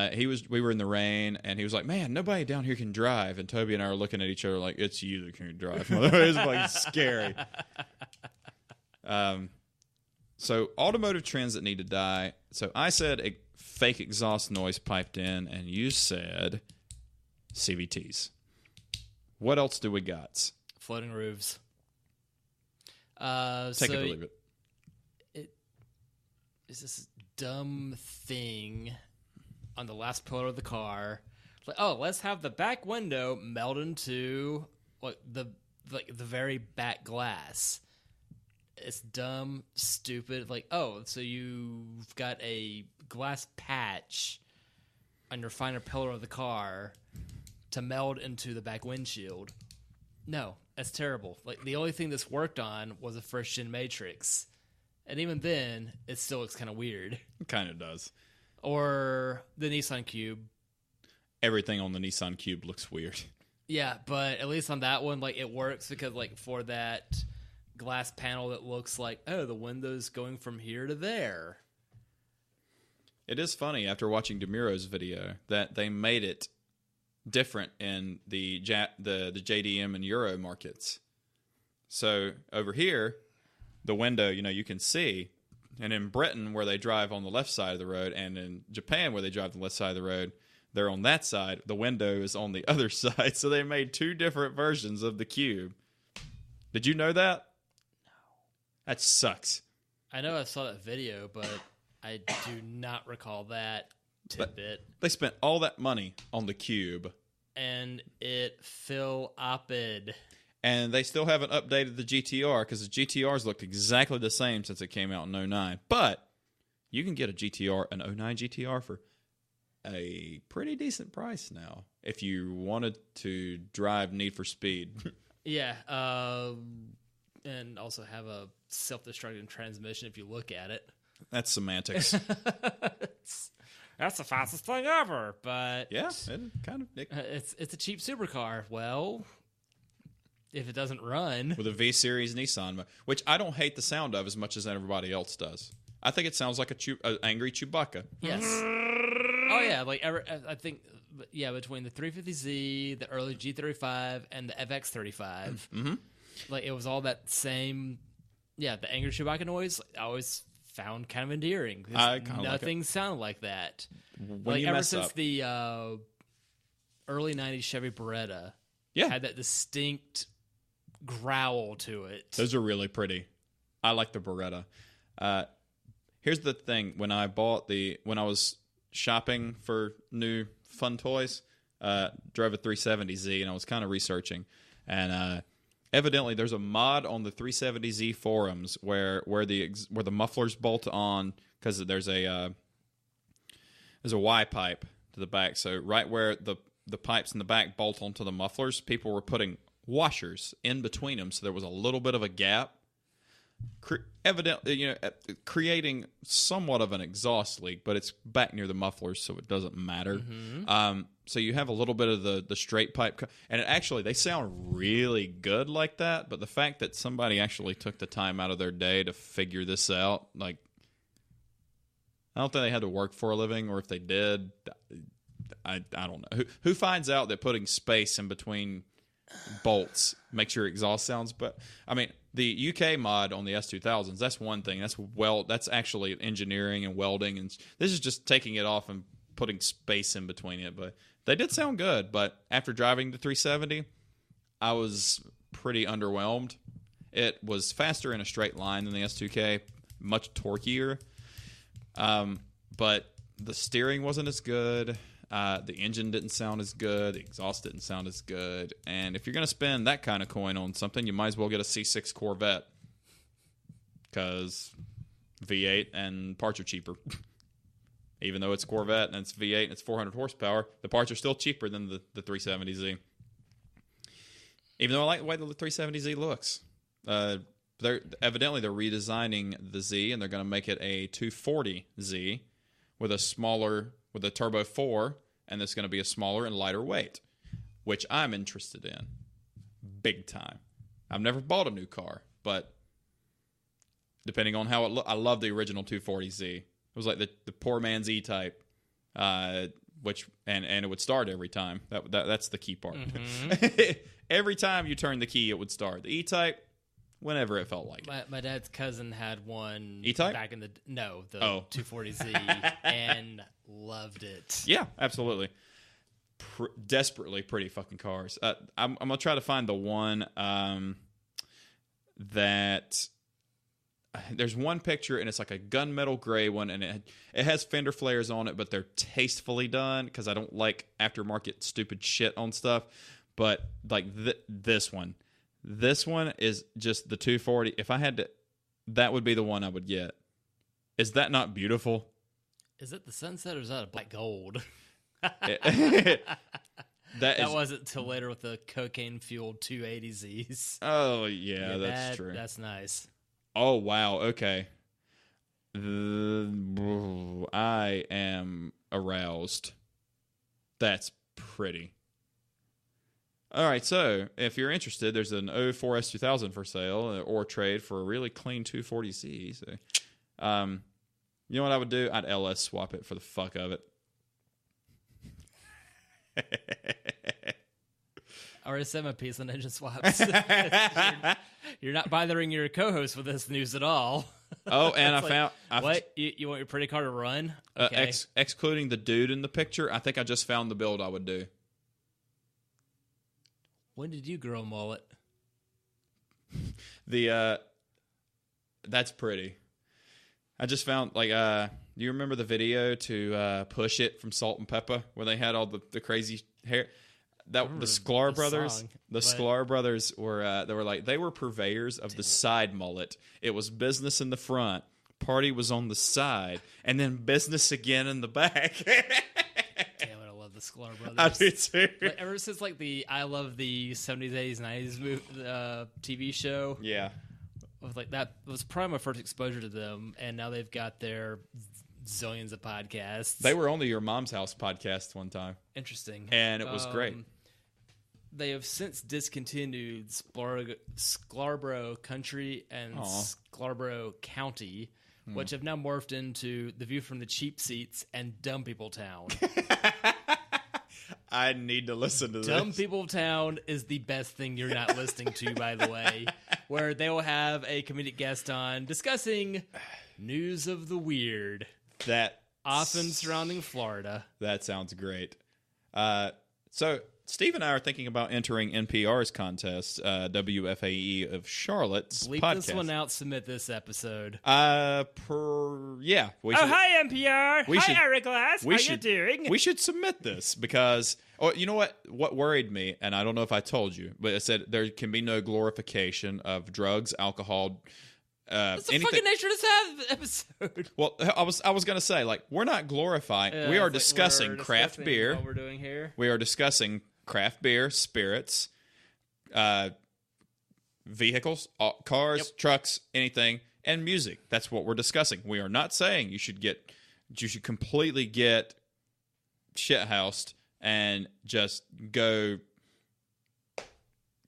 we were in the rain, and he was like, man, nobody down here can drive. And Toby and I are looking at each other like, it's you that can drive. It's like scary. So automotive trends that need to die. So I said a fake exhaust noise piped in, and you said CVTs. What else do we got? Floating roofs. Take it or leave it. Is this dumb thing on the last pillar of the car? Like, oh, let's have the back window meld into the very back glass. It's dumb, stupid. Like, oh, so you've got a glass patch on your finer pillar of the car to meld into the back windshield. No, that's terrible. Like, the only thing that's worked on was a first-gen Matrix. And even then, it still looks kind of weird. It kind of does. Or the Nissan Cube. Everything on the Nissan Cube looks weird. Yeah, but at least on that one, like, it works because, like, for that glass panel that looks like, oh, the window's going from here to there. It is funny, after watching DeMuro's video, that they made it different in the JDM and Euro markets. So over here, the window, you can see, and in Britain, where they drive on the left side of the road, and in Japan, where they drive on the left side of the road, they're on that side. The window is on the other side. So they made two different versions of the Cube. Did you know that? No. That sucks. I know I saw that video, but I do not recall that tidbit. They spent all that money on the Cube. And it Phil Opped. And they still haven't updated the GTR because the GTRs looked exactly the same since it came out in 09. But you can get a GTR, an 09 GTR for a pretty decent price now if you wanted to drive Need for Speed. Yeah, and also have a self-destructing transmission if you look at it. That's semantics. That's the fastest thing ever, but yeah, it kind of it's a cheap supercar. Well, if it doesn't run with a V-Series Nissan, which I don't hate the sound of as much as everybody else does. I think it sounds like an angry Chewbacca. Yes. Oh yeah, like I think between the 350Z, the early G35, and the FX35, like it was all that same. Yeah, the angry Chewbacca noise I always found kind of endearing. Nothing sounded like that. When you ever mess since up. the early '90s Chevy Beretta, had that distinct growl to it. Those are really pretty. I like the Beretta. Here's the thing: when I was shopping for new fun toys, drove a 370Z, and I was kind of researching, and evidently there's a mod on the 370Z forums where the mufflers bolt on, because there's a Y pipe to the back, so right where the pipes in the back bolt onto the mufflers, people were putting washers in between them, so there was a little bit of a gap. Evidently, creating somewhat of an exhaust leak, but it's back near the mufflers, so it doesn't matter. So you have a little bit of the straight pipe, and they sound really good like that. But the fact that somebody actually took the time out of their day to figure this out, like, I don't think they had to work for a living, or if they did, I don't know. Who finds out that putting space in between bolts makes your exhaust sounds? But I mean, the UK mod on the S2000s, that's one thing. That's actually engineering and welding, and this is just taking it off and putting space in between it. But they did sound good. But after driving the 370, I was pretty underwhelmed. It was faster in a straight line than the S2K, much torqueier, but the steering wasn't as good. The engine didn't sound as good. The exhaust didn't sound as good. And if you're going to spend that kind of coin on something, you might as well get a C6 Corvette, because V8 and parts are cheaper. Even though it's Corvette and it's V8 and it's 400 horsepower, the parts are still cheaper than the 370Z. Even though I like the way the 370Z looks. They're redesigning the Z, and they're going to make it a 240Z with a turbo 4, and it's going to be a smaller and lighter weight, which I'm interested in big time. I've never bought a new car, but depending on how it looks, I love the original 240Z. It was like the poor man's E-Type, which it would start every time. That's the key part. Every time you turn the key, it would start. The E-Type, whenever it felt like it. My dad's cousin had one E-Type? back in the 240Z and loved it. Yeah, absolutely. Desperately pretty fucking cars. I'm gonna try to find the one that there's one picture, and it's like a gunmetal gray one, and it has fender flares on it, but they're tastefully done, because I don't like aftermarket stupid shit on stuff. But like this one is just the 240. If I had to, that would be the one I would get. Is that not beautiful? Is it the Sunset, or is that a black gold? that wasn't till later with the cocaine-fueled 280Zs. Oh, yeah, that's true. That's nice. Oh, wow, okay. I am aroused. That's pretty. All right, so if you're interested, there's an 04 S2000 for sale or trade for a really clean 240Z. So, you know what I would do? I'd LS swap it for the fuck of it. RSM a piece on engine swaps. You're not bothering your co-host with this news at all. Oh, and I like, found... What? You want your pretty car to run? Okay. Excluding the dude in the picture, I think I just found the build I would do. When did you grow a mullet? That's pretty. I just found, like, do you remember the video to Push It from Salt and Pepper where they had all the crazy hair? The Sklar brothers, Sklar brothers were they were purveyors of the side mullet. It was business in the front, party was on the side, and then business again in the back. Damn it, I love the Sklar brothers. I do too. Like, ever since the I love the 70s, 80s, 90s TV show. Yeah. That was probably my first exposure to them, and now they've got their zillions of podcasts. They were on the Your Mom's House podcast one time. Interesting. And it was great. They have since discontinued Scarborough Country and Scarborough County, which have now morphed into The View from the Cheap Seats and Dumb People Town. I need to listen to this. Dumb People Town is the best thing you're not listening to, by the way, where they will have a comedic guest on discussing news of the weird. That often surrounding Florida. That sounds great. So Steve and I are thinking about entering NPR's contest, WFAE of Charlotte's Bleep podcast. This one out. Submit this episode. Hi NPR. Hi Eric Glass. How you doing? We should submit this because, you know what? What worried me, and I don't know if I told you, but it said there can be no glorification of drugs, alcohol. What's the fucking nature of this episode? Well, I was gonna say, we're not glorifying. We are discussing craft beer. What we're doing here. We are discussing craft beer, spirits, vehicles, cars, trucks, anything, and music. That's what we're discussing. We are not saying you should completely get shithoused and just go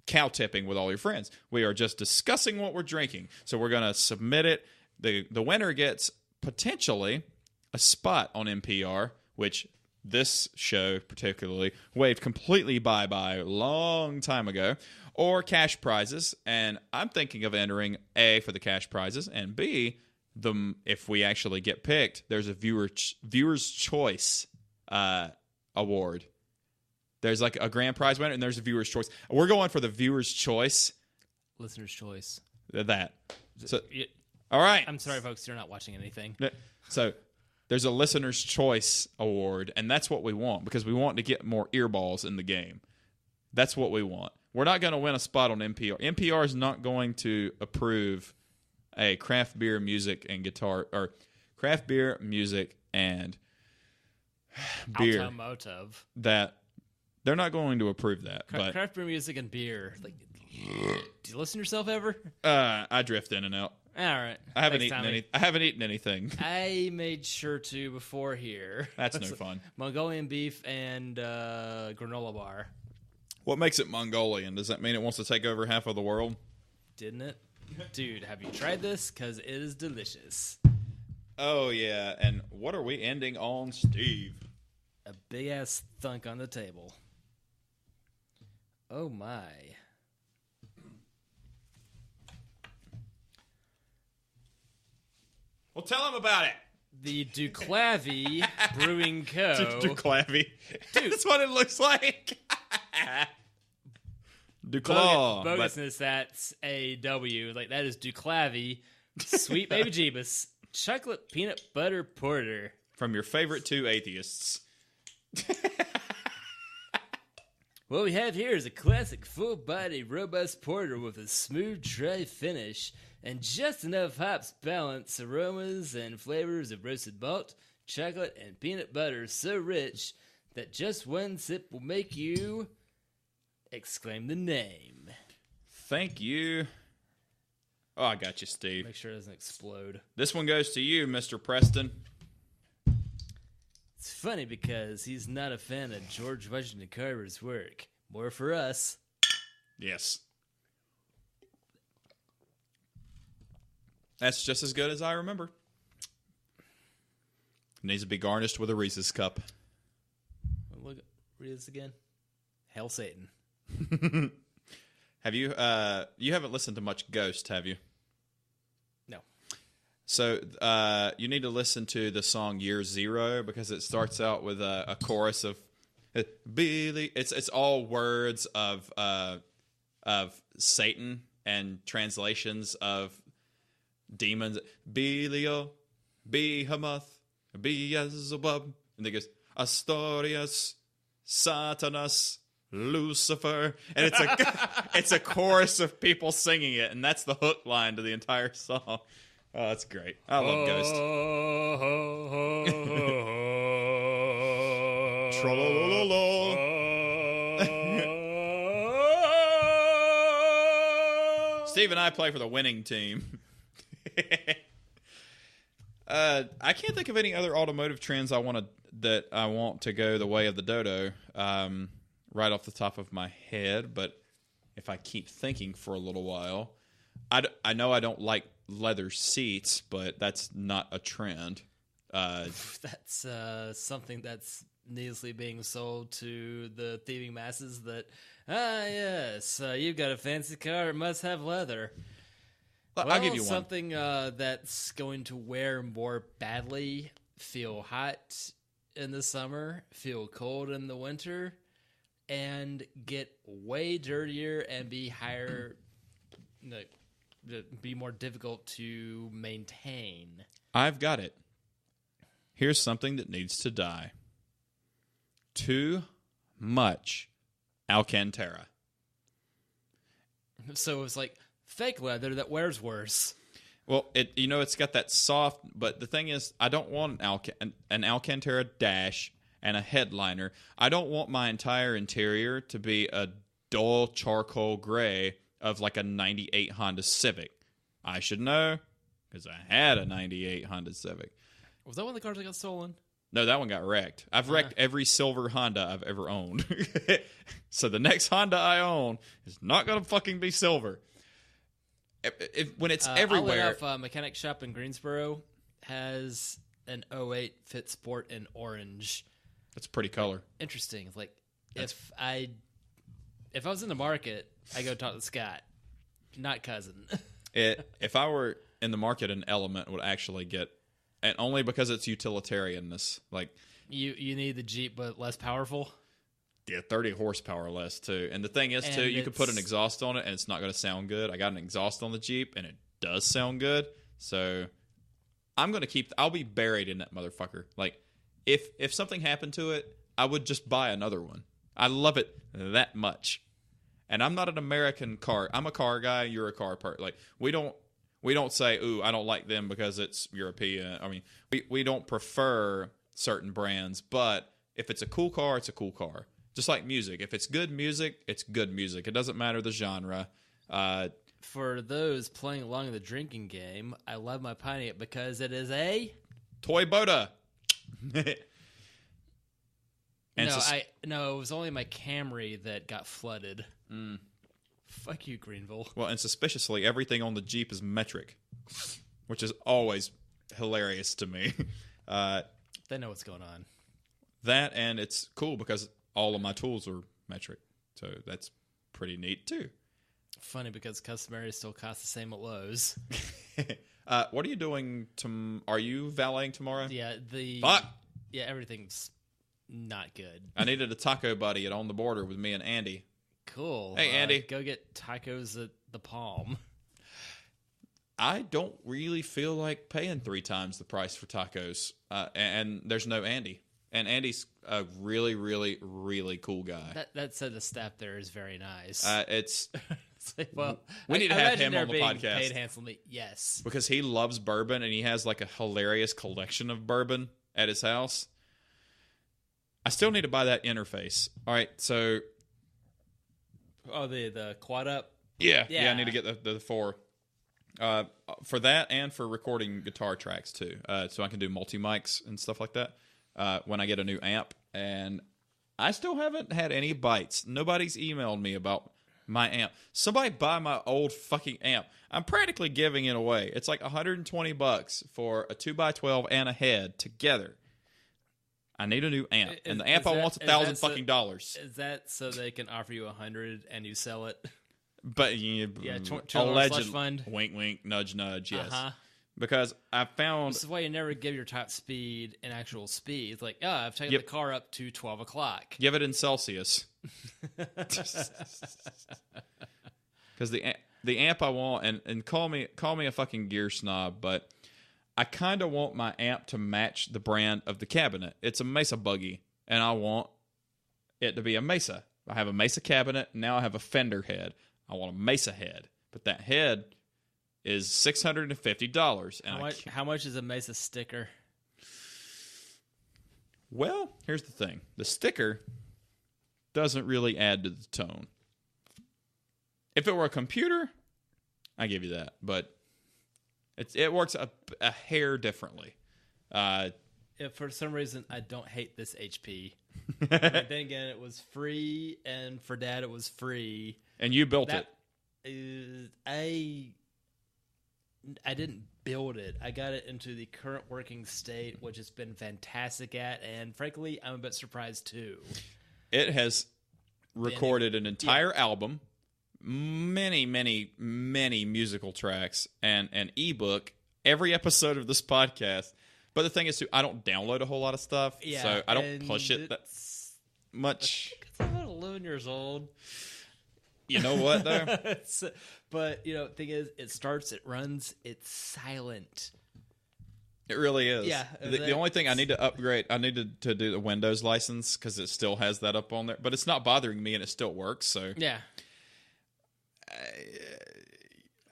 cow tipping with all your friends. We are just discussing what we're drinking. So we're going to submit it. The winner gets potentially a spot on NPR, which this show particularly waved completely bye-bye a long time ago, or cash prizes. And I'm thinking of entering A, for the cash prizes, and B, if we actually get picked, there's a viewer's choice award. There's a grand prize winner, and there's a viewer's choice. We're going for the viewer's choice. Listener's choice. That. So, all right. I'm sorry, folks. You're not watching anything. So there's a listener's choice award, and that's what we want because we want to get more earballs in the game. That's what we want. We're not going to win a spot on NPR. NPR is not going to approve a craft beer, music, and guitar, or craft beer, music, and beer. Automotive. That. They're not going to approve that. But craft beer, music, and beer. Do you listen to yourself ever? I drift in and out. All right. I haven't eaten anything. I made sure to before here. That's no fun. Mongolian beef and granola bar. What makes it Mongolian? Does that mean it wants to take over half of the world? Didn't it? Dude, have you tried this? Because it is delicious. Oh, yeah. And what are we ending on, Steve? A big-ass thunk on the table. Oh, my. Well, tell them about it. The Duclavi Brewing Co. Duclavi. Dude, that's what it looks like. Duclaw. Bogusness, that's a W. That is Duclavi Sweet Baby Jeebus Chocolate Peanut Butter Porter. From your favorite two atheists. What we have here is a classic full-body, robust porter with a smooth, dry finish and just enough hops balance aromas and flavors of roasted malt, chocolate, and peanut butter so rich that just one sip will make you exclaim the name. Thank you. Oh, I got you, Steve. Make sure it doesn't explode. This one goes to you, Mr. Preston. It's funny because he's not a fan of George Washington Carver's work. More for us. Yes. That's just as good as I remember. It needs to be garnished with a Reese's cup. Look, read this again. Hail Satan. Have you? You haven't listened to much Ghost, have you? No. So you need to listen to the song Year Zero because it starts out with a chorus of Billy. It's all words of Satan and translations of demons. Belial, Behemoth, Beelzebub, and it goes Astorius, Satanas, Lucifer, and it's a chorus of people singing it, and that's the hook line to the entire song. Oh, that's great. I love Ghost. Steve and I play for the winning team. I can't think of any other automotive trends I want to go the way of the dodo right off the top of my head. But if I keep thinking for a little while, I know I don't like leather seats, but that's not a trend. That's something that's needlessly being sold to the thieving masses that, yes, you've got a fancy car, it must have leather. Well, I'll give you one. Something that's going to wear more badly, feel hot in the summer, feel cold in the winter, and get way dirtier and be higher, be more difficult to maintain. I've got it. Here's something that needs to die. Too much Alcantara. So it's like fake leather that wears worse. Well, it's got that soft, but the thing is, I don't want an Alcantara dash and a headliner. I don't want my entire interior to be a dull charcoal gray of like a 98 Honda Civic. I should know, because I had a 98 Honda Civic. Was that one of the cars that got stolen? No, that one got wrecked. I've wrecked every silver Honda I've ever owned. So the next Honda I own is not going to fucking be silver. When it's everywhere. Mechanic Shop in Greensboro has an 08 Fit Sport in orange. That's a pretty color. Interesting. It's like, if I was in the market, I go talk to Scott, not cousin. If I were in the market, an Element would actually get, and only because it's utilitarianness. Like you need the Jeep, but less powerful. Yeah, 30 horsepower less too. And the thing is, too, you could put an exhaust on it, and it's not going to sound good. I got an exhaust on the Jeep, and it does sound good. So I'm going to I'll be buried in that motherfucker. Like, if something happened to it, I would just buy another one. I love it that much. And I'm not an American car. I'm a car guy. You're a car part. Like, we don't say, ooh, I don't like them because it's European. I mean, we don't prefer certain brands, but if it's a cool car, it's a cool car. Just like music. If it's good music, it's good music. It doesn't matter the genre. For those playing along in the drinking game, I love my Pontiac because it is a toy boda. No, it was only my Camry that got flooded. Fuck you, Greenville. Well, and suspiciously, everything on the Jeep is metric, which is always hilarious to me. They know what's going on. That, and it's cool because all of my tools are metric, so that's pretty neat too. Funny because customary still costs the same at Lowe's. What are you doing? Are you valeting tomorrow? Yeah, Fuck! Yeah, everything's not good. I needed a taco buddy at On the Border with me and Andy. Cool. Hey, Andy. Go get tacos at the Palm. I don't really feel like paying 3 times the price for tacos, and there's no Andy. And Andy's a really, really, really cool guy. That said, the staff there is very nice. It's like, well, we need to have him on the podcast. Paid handsomely, yes, because he loves bourbon and he has like a hilarious collection of bourbon at his house. I still need to buy that interface. All right, so the quad up. Yeah, I need to get the 4. For that and for recording guitar tracks too. So I can do multi-mics and stuff like that when I get a new amp. And I still haven't had any bites. Nobody's emailed me about my amp. Somebody buy my old fucking amp. I'm practically giving it away. It's like $120 for a 2x12 and a head together. I need a new amp, and the amp I want's $1,000 fucking dollars. Is that so they can offer you $100 and you sell it? But alleged fund. Wink, wink, nudge, nudge. Yes, Uh-huh. because I found this is why you never give your top speed an actual speed. It's like, I've taken the car up to 12 o'clock. Give it in Celsius. Because the amp I want, and call me a fucking gear snob, but I kind of want my amp to match the brand of the cabinet. It's a Mesa buggy, and I want it to be a Mesa. I have a Mesa cabinet, now I have a Fender head. I want a Mesa head, but that head is $650. And how much is a Mesa sticker? Well, here's the thing. The sticker doesn't really add to the tone. If it were a computer, I give you that, but it works a hair differently. If for some reason I don't hate this HP, but then again, it was free, and for Dad it was free. And you built it. I didn't build it. I got it into the current working state, which it's been fantastic at, and frankly, I'm a bit surprised too. It has recorded an entire album, many, many, many musical tracks, and an ebook, every episode of this podcast. But the thing is, too, I don't download a whole lot of stuff, so I don't push it that much. I'm about 11 years old. You know what, though? But, the thing is, it starts, it runs, it's silent. It really is. Yeah. The only thing I need to upgrade, I need to do the Windows license because it still has that up on there. But it's not bothering me and it still works. So yeah.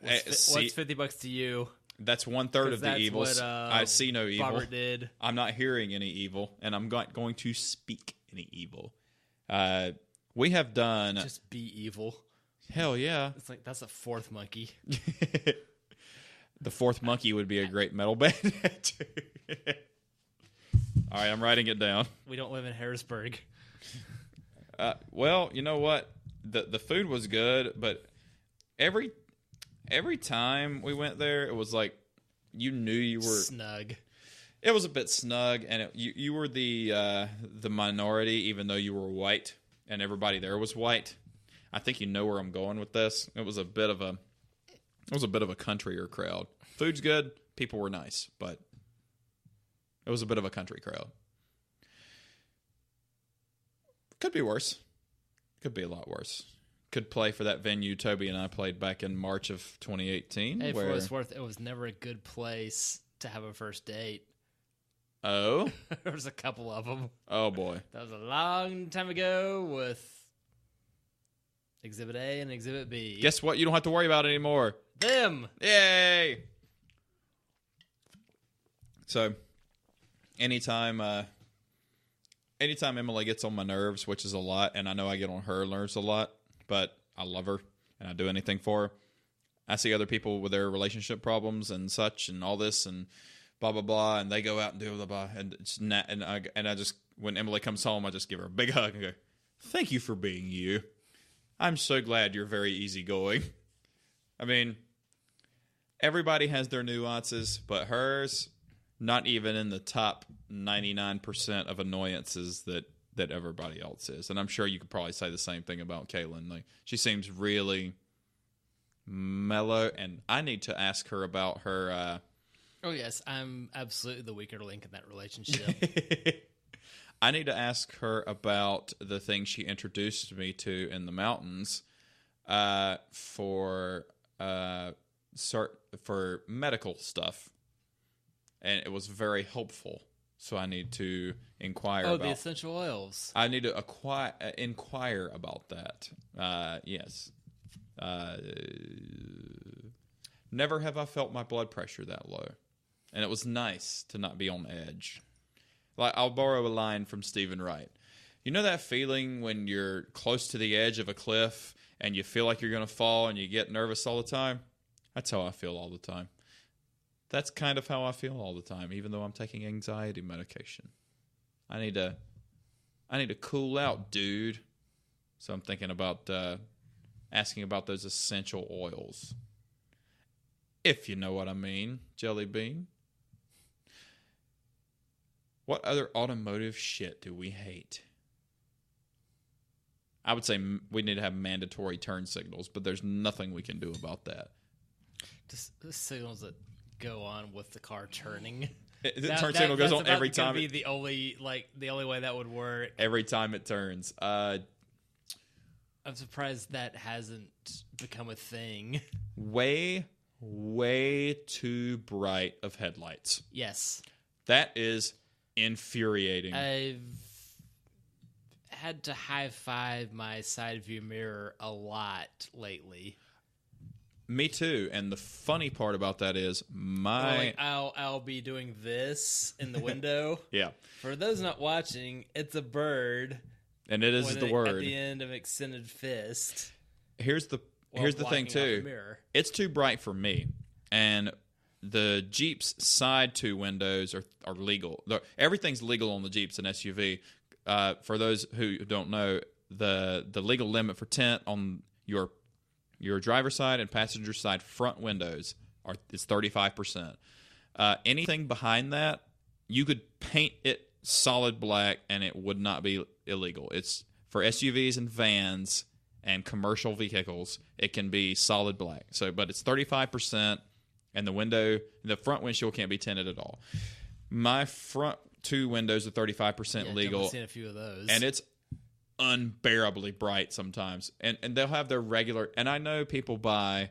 What's $50 to you? That's 1/3 of the evils. I see no evil. Robert did. I'm not hearing any evil, and I'm not going to speak any evil. We have done... Just be evil. Hell yeah. It's like, that's a fourth monkey. The fourth monkey would be a great metal band. All right, I'm writing it down. We don't live in Harrisburg. Well, you know what? The food was good, but every time we went there, it was like you knew you were snug. It was a bit snug, and you were the minority, even though you were white, and everybody there was white. I think you know where I'm going with this. It was a bit of a countryer crowd. Food's good, people were nice, but it was a bit of a country crowd. Could be worse. Could be a lot worse. Could play for that venue Toby and I played back in March of 2018. Hey, for what it's worth, it was never a good place to have a first date. Oh? There was a couple of them. Oh, boy. That was a long time ago with Exhibit A and Exhibit B. Guess what? You don't have to worry about it anymore. Them! Yay! So, anytime Emily gets on my nerves, which is a lot, and I know I get on her nerves a lot, but I love her, and I do anything for her. I see other people with their relationship problems and such, and all this, and blah blah blah, and they go out and do blah blah, and it's not, and I just, when Emily comes home, I just give her a big hug and go, "Thank you for being you. I'm so glad you're very easygoing." I mean, everybody has their nuances, but hers, not even in the top 99% of annoyances that everybody else is. And I'm sure you could probably say the same thing about Kaylin. Like, she seems really mellow, and I need to ask her about her... Oh, yes. I'm absolutely the weaker link in that relationship. I need to ask her about the thing she introduced me to in the mountains for medical stuff. And it was very helpful. So I need to inquire about... the essential oils. I need to inquire about that. Yes. Never have I felt my blood pressure that low. And it was nice to not be on edge. Like, I'll borrow a line from Stephen Wright. You know that feeling when you're close to the edge of a cliff and you feel like you're going to fall and you get nervous all the time? That's how I feel all the time. That's kind of how I feel all the time, even though I'm taking anxiety medication. I need to cool out, dude. So I'm thinking about asking about those essential oils. If you know what I mean, Jelly Bean. What other automotive shit do we hate? I would say we need to have mandatory turn signals, but there's nothing we can do about that. Just the signals that go on with the car turning. The turn signal goes on every time. Be the only way that would work. Every time it turns. I'm surprised that hasn't become a thing. Way too bright of headlights. Yes. That is infuriating. I've had to high-five my side view mirror a lot lately. Me too. And the funny part about that is I'll be doing this in the window. Yeah. For those not watching, it's a bird. And it is the word. At the end of extended fist. Here's the thing too. It's too bright for me. And the Jeep's side two windows are legal. Everything's legal on the Jeeps and SUV. For those who don't know, the legal limit for tint on your driver's side and passenger side front windows is 35%. Anything behind that, you could paint it solid black and it would not be illegal. It's for SUVs and vans and commercial vehicles. It can be solid black. But it's 35%, and the front windshield can't be tinted at all. My front two windows are 35% legal. I've seen a few of those, and it's unbearably bright sometimes. And they'll have their regular. And I know people buy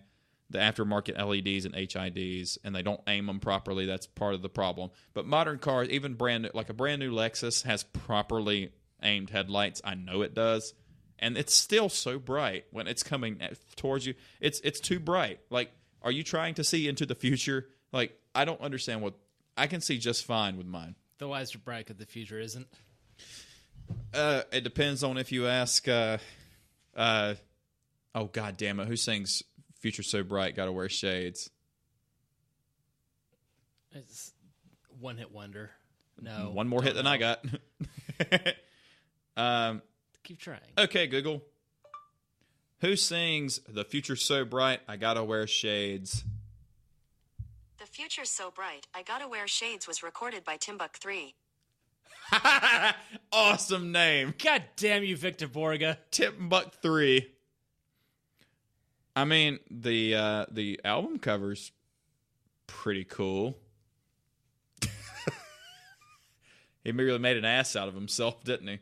the aftermarket LEDs and HIDs, and they don't aim them properly. That's part of the problem. But modern cars, even brand new, like a brand new Lexus, has properly aimed headlights. I know it does, and it's still so bright when it's coming towards you. It's too bright. Like, are you trying to see into the future? Like, I don't understand what I can see just fine with mine. The why is so bright because the future isn't. It depends on if you ask. Oh God damn it! Who sings "Future So Bright"? Gotta wear shades. It's one hit wonder. No, one more hit than I got. Keep trying. Okay, Google. Who sings "The Future So Bright"? I gotta wear shades. The Future's So Bright, I Gotta Wear Shades was recorded by Timbuk 3. Awesome name. God damn you, Victor Borga. Timbuk 3. I mean, the album cover's pretty cool. He really made an ass out of himself, didn't he?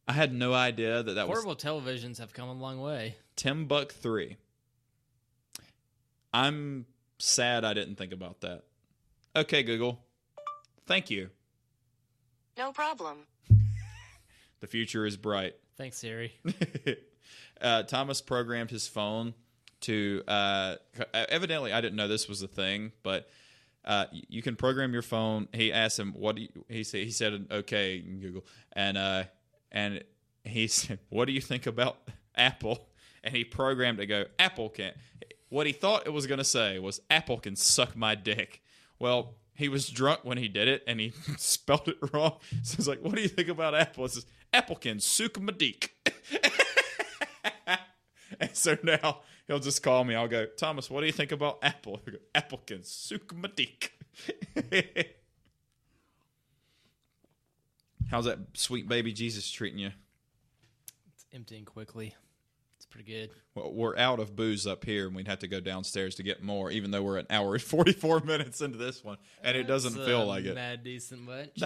I had no idea that Portable televisions have come a long way. Timbuk 3. I'm sad I didn't think about that. Okay, Google. Thank you. No problem. The future is bright. Thanks, Siri. Thomas programmed his phone to evidently I didn't know this was a thing, but you can program your phone. He asked him he said okay, Google, and he said, what do you think about Apple? And he programmed to go, Apple can't. What he thought it was going to say was, Apple can suck my dick. Well, he was drunk when he did it, and he spelled it wrong. So it's like, what do you think about Apple? It says, Apple can suck my dick. And so now he'll just call me. I'll go, Thomas, what do you think about Apple? He'll go, Apple can suck my dick. How's that sweet baby Jesus treating you? It's emptying quickly. It's pretty good. Well, we're out of booze up here, and we'd have to go downstairs to get more, even though we're an hour and 44 minutes into this one, and it doesn't feel like it. Mad decent much.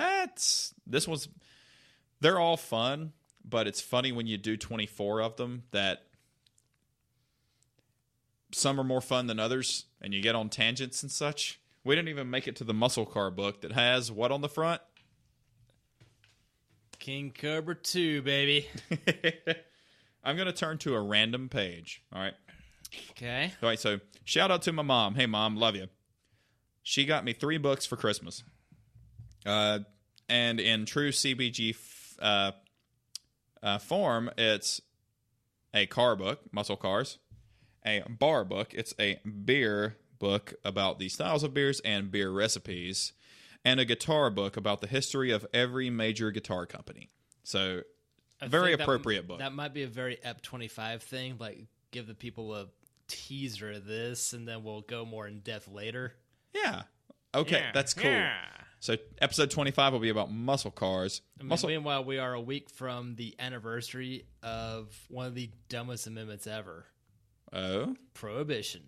They're all fun, but it's funny when you do 24 of them that some are more fun than others, and you get on tangents and such. We didn't even make it to the muscle car book that has what on the front? King Cobra 2, baby. I'm going to turn to a random page, all right? Okay. All right, so shout out to my mom. Hey, Mom, love you. She got me 3 books for Christmas. And in true CBG form, it's a car book, Muscle Cars, a bar book. It's a beer book about the styles of beers and beer recipes, and a guitar book about the history of every major guitar company. So, very appropriate book. That might be a very EP25 thing. Like, give the people a teaser of this, and then we'll go more in depth later. Yeah. Okay, that's cool. Yeah. So episode 25 will be about muscle cars. Meanwhile, we are a week from the anniversary of one of the dumbest amendments ever. Oh? Prohibition.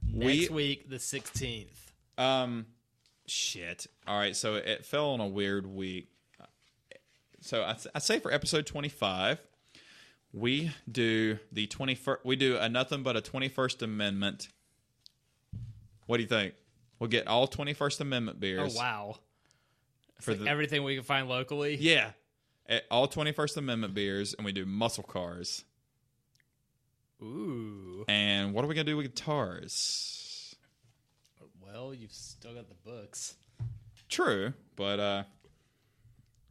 Next week, the 16th. Shit. All right, so it fell on a weird week. So I say for episode 25, we do the 21st. We do a nothing but a 21st Amendment. What do you think? We'll get all 21st Amendment beers. Oh, wow. For everything we can find locally? Yeah. All 21st Amendment beers, and we do muscle cars. Ooh. And what are we going to do with guitars? Well, you've still got the books. True, but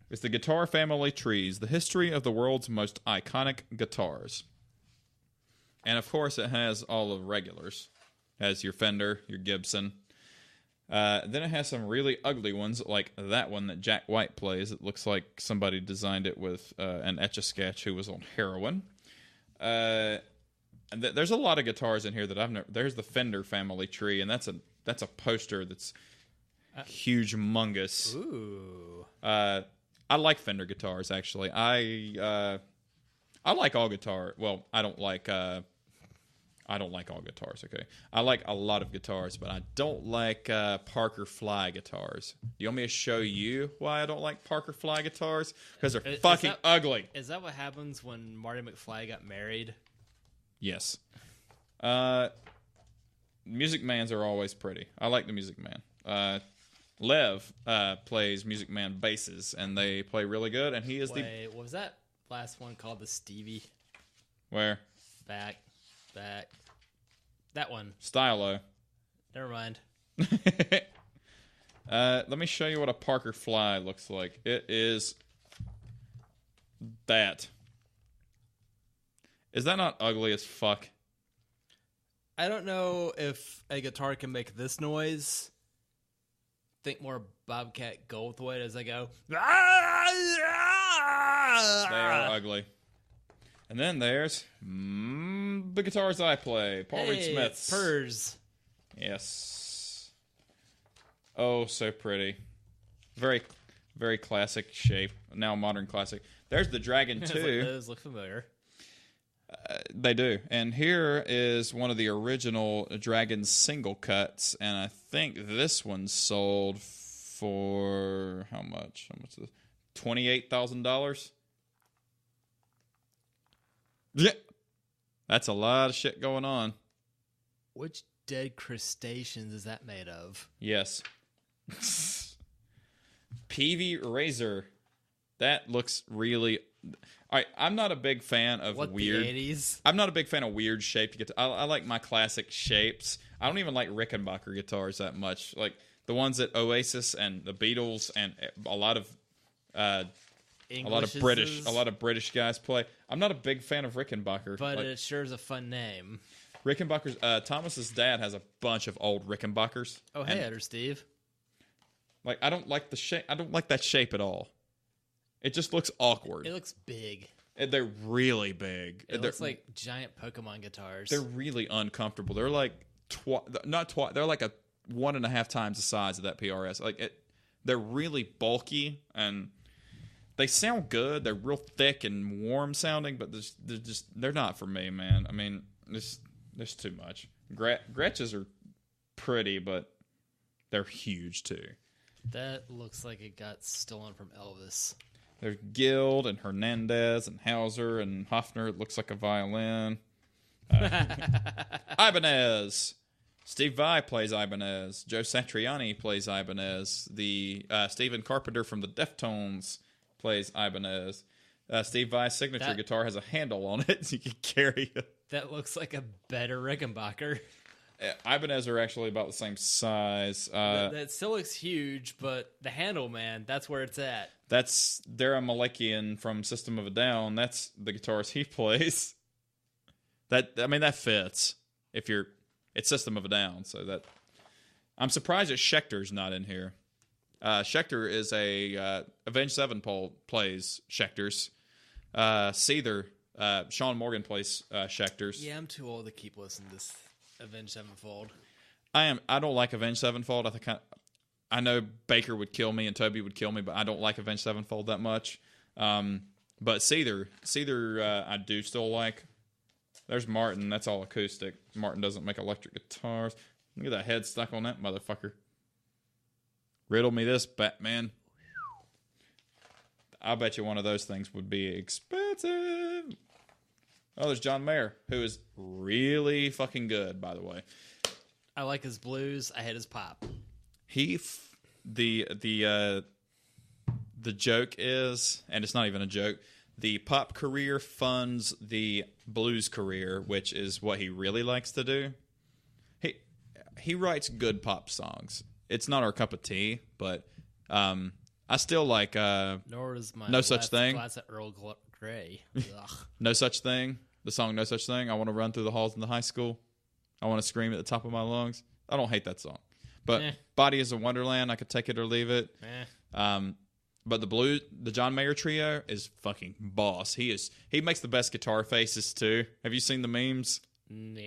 it's the Guitar Family Trees, the history of the world's most iconic guitars. And, of course, it has all of regulars. It has your Fender, your Gibson. Then it has some really ugly ones, like that one that Jack White plays. It looks like somebody designed it with an Etch-a-Sketch who was on heroin. And there's a lot of guitars in here that I've never... There's the Fender Family Tree, and that's a poster that's huge-mongous. Ooh. I like Fender guitars, actually. I like all guitar. Well, I don't like all guitars, okay? I like a lot of guitars, but I don't like Parker Fly guitars. Do you want me to show you why I don't like Parker Fly guitars? Because they're fucking ugly. Is that what happens when Marty McFly got married? Yes. Music Mans are always pretty. I like the Music Man. Lev plays Music Man basses, and they play really good, and he is Wait, what was that last one called? The Stevie? Where? Back. That one. Stylo. Never mind. Let me show you what a Parker Fly looks like. It is that. Is that not ugly as fuck? I don't know if a guitar can make this noise. Think more Bobcat Goldthwait as I go. They are ugly. And then there's the guitars I play. Paul Reed Smith's. It's Purs. Yes. Oh, so pretty. Very, very classic shape. Now modern classic. There's the Dragon 2. Those look familiar. They do. And here is one of the original Dragon single cuts. And I think this one sold for how much? How much is this? $28,000? Yeah. That's a lot of shit going on. Which dead crustaceans is that made of? Yes. Peavy Razor. That looks really... All right, I'm not a big fan of weird... the 80s? I'm not a big fan of weird shaped guitars. I like my classic shapes. I don't even like Rickenbacker guitars that much. Like the ones that Oasis and the Beatles and a lot of British guys play. I'm not a big fan of Rickenbacker. But it sure is a fun name. Rickenbacker's... Thomas's dad has a bunch of old Rickenbackers. Oh, hey, Editor Steve. Like, I don't like the shape. I don't like that shape at all. It just looks awkward. It looks big. They're really big. It looks like giant Pokemon guitars. They're really uncomfortable. They're like they're like a 1.5 times the size of that PRS. They're really bulky and they sound good. They're real thick and warm sounding, but they're not for me, man. I mean, there's too much. Gretches are pretty, but they're huge too. That looks like it got stolen from Elvis. There's Guild and Hernandez and Hauser and Hofner. It looks like a violin. Ibanez. Steve Vai plays Ibanez. Joe Satriani plays Ibanez. The Stephen Carpenter from the Deftones plays Ibanez. Steve Vai's signature guitar has a handle on it so you can carry it. That looks like a better Rickenbacker. Ibanez are actually about the same size. That still looks huge, but the handle, man, that's where it's at. That's Dara Malekian from System of a Down. That's the guitarist he plays. That fits if you're. It's System of a Down, so that I'm surprised that Schecter's not in here. Schechter is a Avenged Sevenfold plays Schecter's. Seether, Sean Morgan plays Schecter's. Yeah, I'm too old to keep listening to this Avenged Sevenfold. I don't like Avenged Sevenfold. I know Baker would kill me and Toby would kill me, but I don't like Avenged Sevenfold that much. But Seether, I do still like. There's Martin. That's all acoustic. Martin doesn't make electric guitars. Look at that head stuck on that motherfucker. Riddle me this, Batman. I bet you one of those things would be expensive. Oh, there's John Mayer, who is really fucking good, by the way. I like his blues. I hate his pop. The joke is, and it's not even a joke, the pop career funds the blues career, which is what he really likes to do. He writes good pop songs. It's not our cup of tea, but I still like Nor is my No Such Thing. Glass of Earl Grey. No Such Thing. The song No Such Thing. I want to run through the halls in the high school. I want to scream at the top of my lungs. I don't hate that song. But Body is a Wonderland. I could take it or leave it. But the John Mayer trio is fucking boss. He makes the best guitar faces too. Have you seen the memes? No.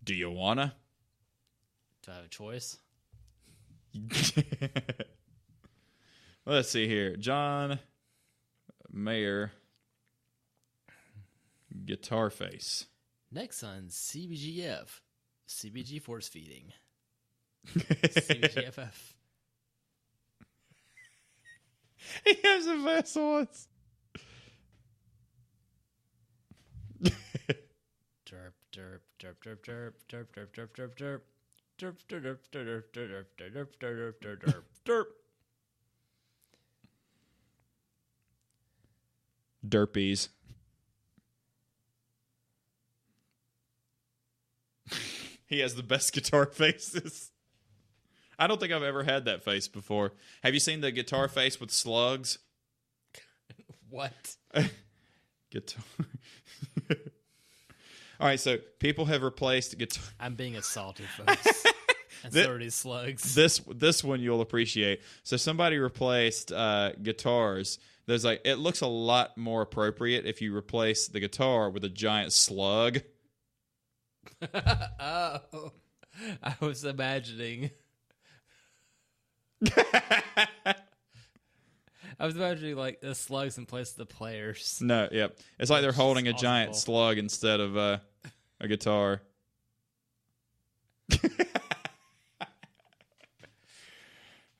Do you wanna? Do I have a choice? Let's see here. John Mayer guitar face. Next on CBGF. CBG force feeding. CBGFF. He has the best ones. Derp, derp, derp, derp, derp, derp, derp, derp, derp, derp. Derp, derp, derp, derp, derp, derp, derp, derp, derp, derp. Derpies. He has the best guitar faces. I don't think I've ever had that face before. Have you seen the guitar face with slugs? What? Guitar. All right, so people have replaced guitar. I'm being assaulted, folks. And so are these slugs. This one you'll appreciate. So somebody replaced guitars. There's it looks a lot more appropriate if you replace the guitar with a giant slug. Oh, I was imagining. I was imagining like the slugs in place of the players. No, yep. It's like they're holding a Awesome. giant slug instead of a guitar.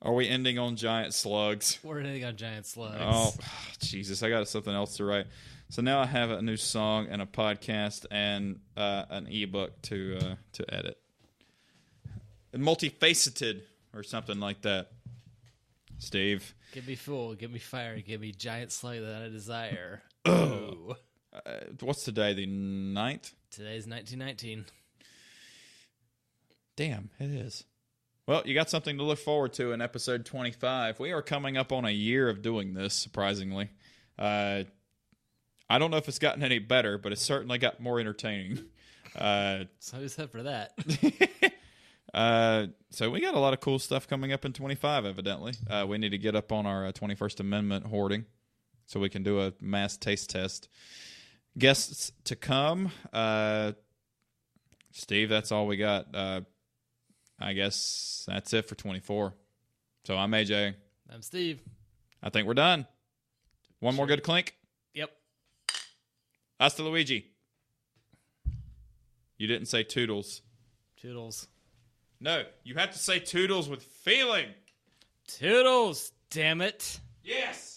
Are we ending on giant slugs? We're ending on giant slugs. Oh, Jesus. I got something else to write. So now I have a new song and a podcast and an ebook to edit. And multifaceted or something like that. Steve. Give me fuel, give me fire, give me giant slug that I desire. Ooh. What's today? The 9th? Today's 1919. Damn, it is. Well, you got something to look forward to in episode 25. We are coming up on a year of doing this, surprisingly. I don't know if it's gotten any better, but it's certainly got more entertaining. So who's up for that? So we got a lot of cool stuff coming up in 25, evidently. We need to get up on our 21st Amendment hoarding so we can do a mass taste test. Guests to come. Steve, that's all we got. I guess that's it for 24. So I'm AJ. I'm Steve. I think we're done. One more good clink. Yep. Hasta Luigi. You didn't say toodles. Toodles. No, you have to say toodles with feeling. Toodles, damn it. Yes.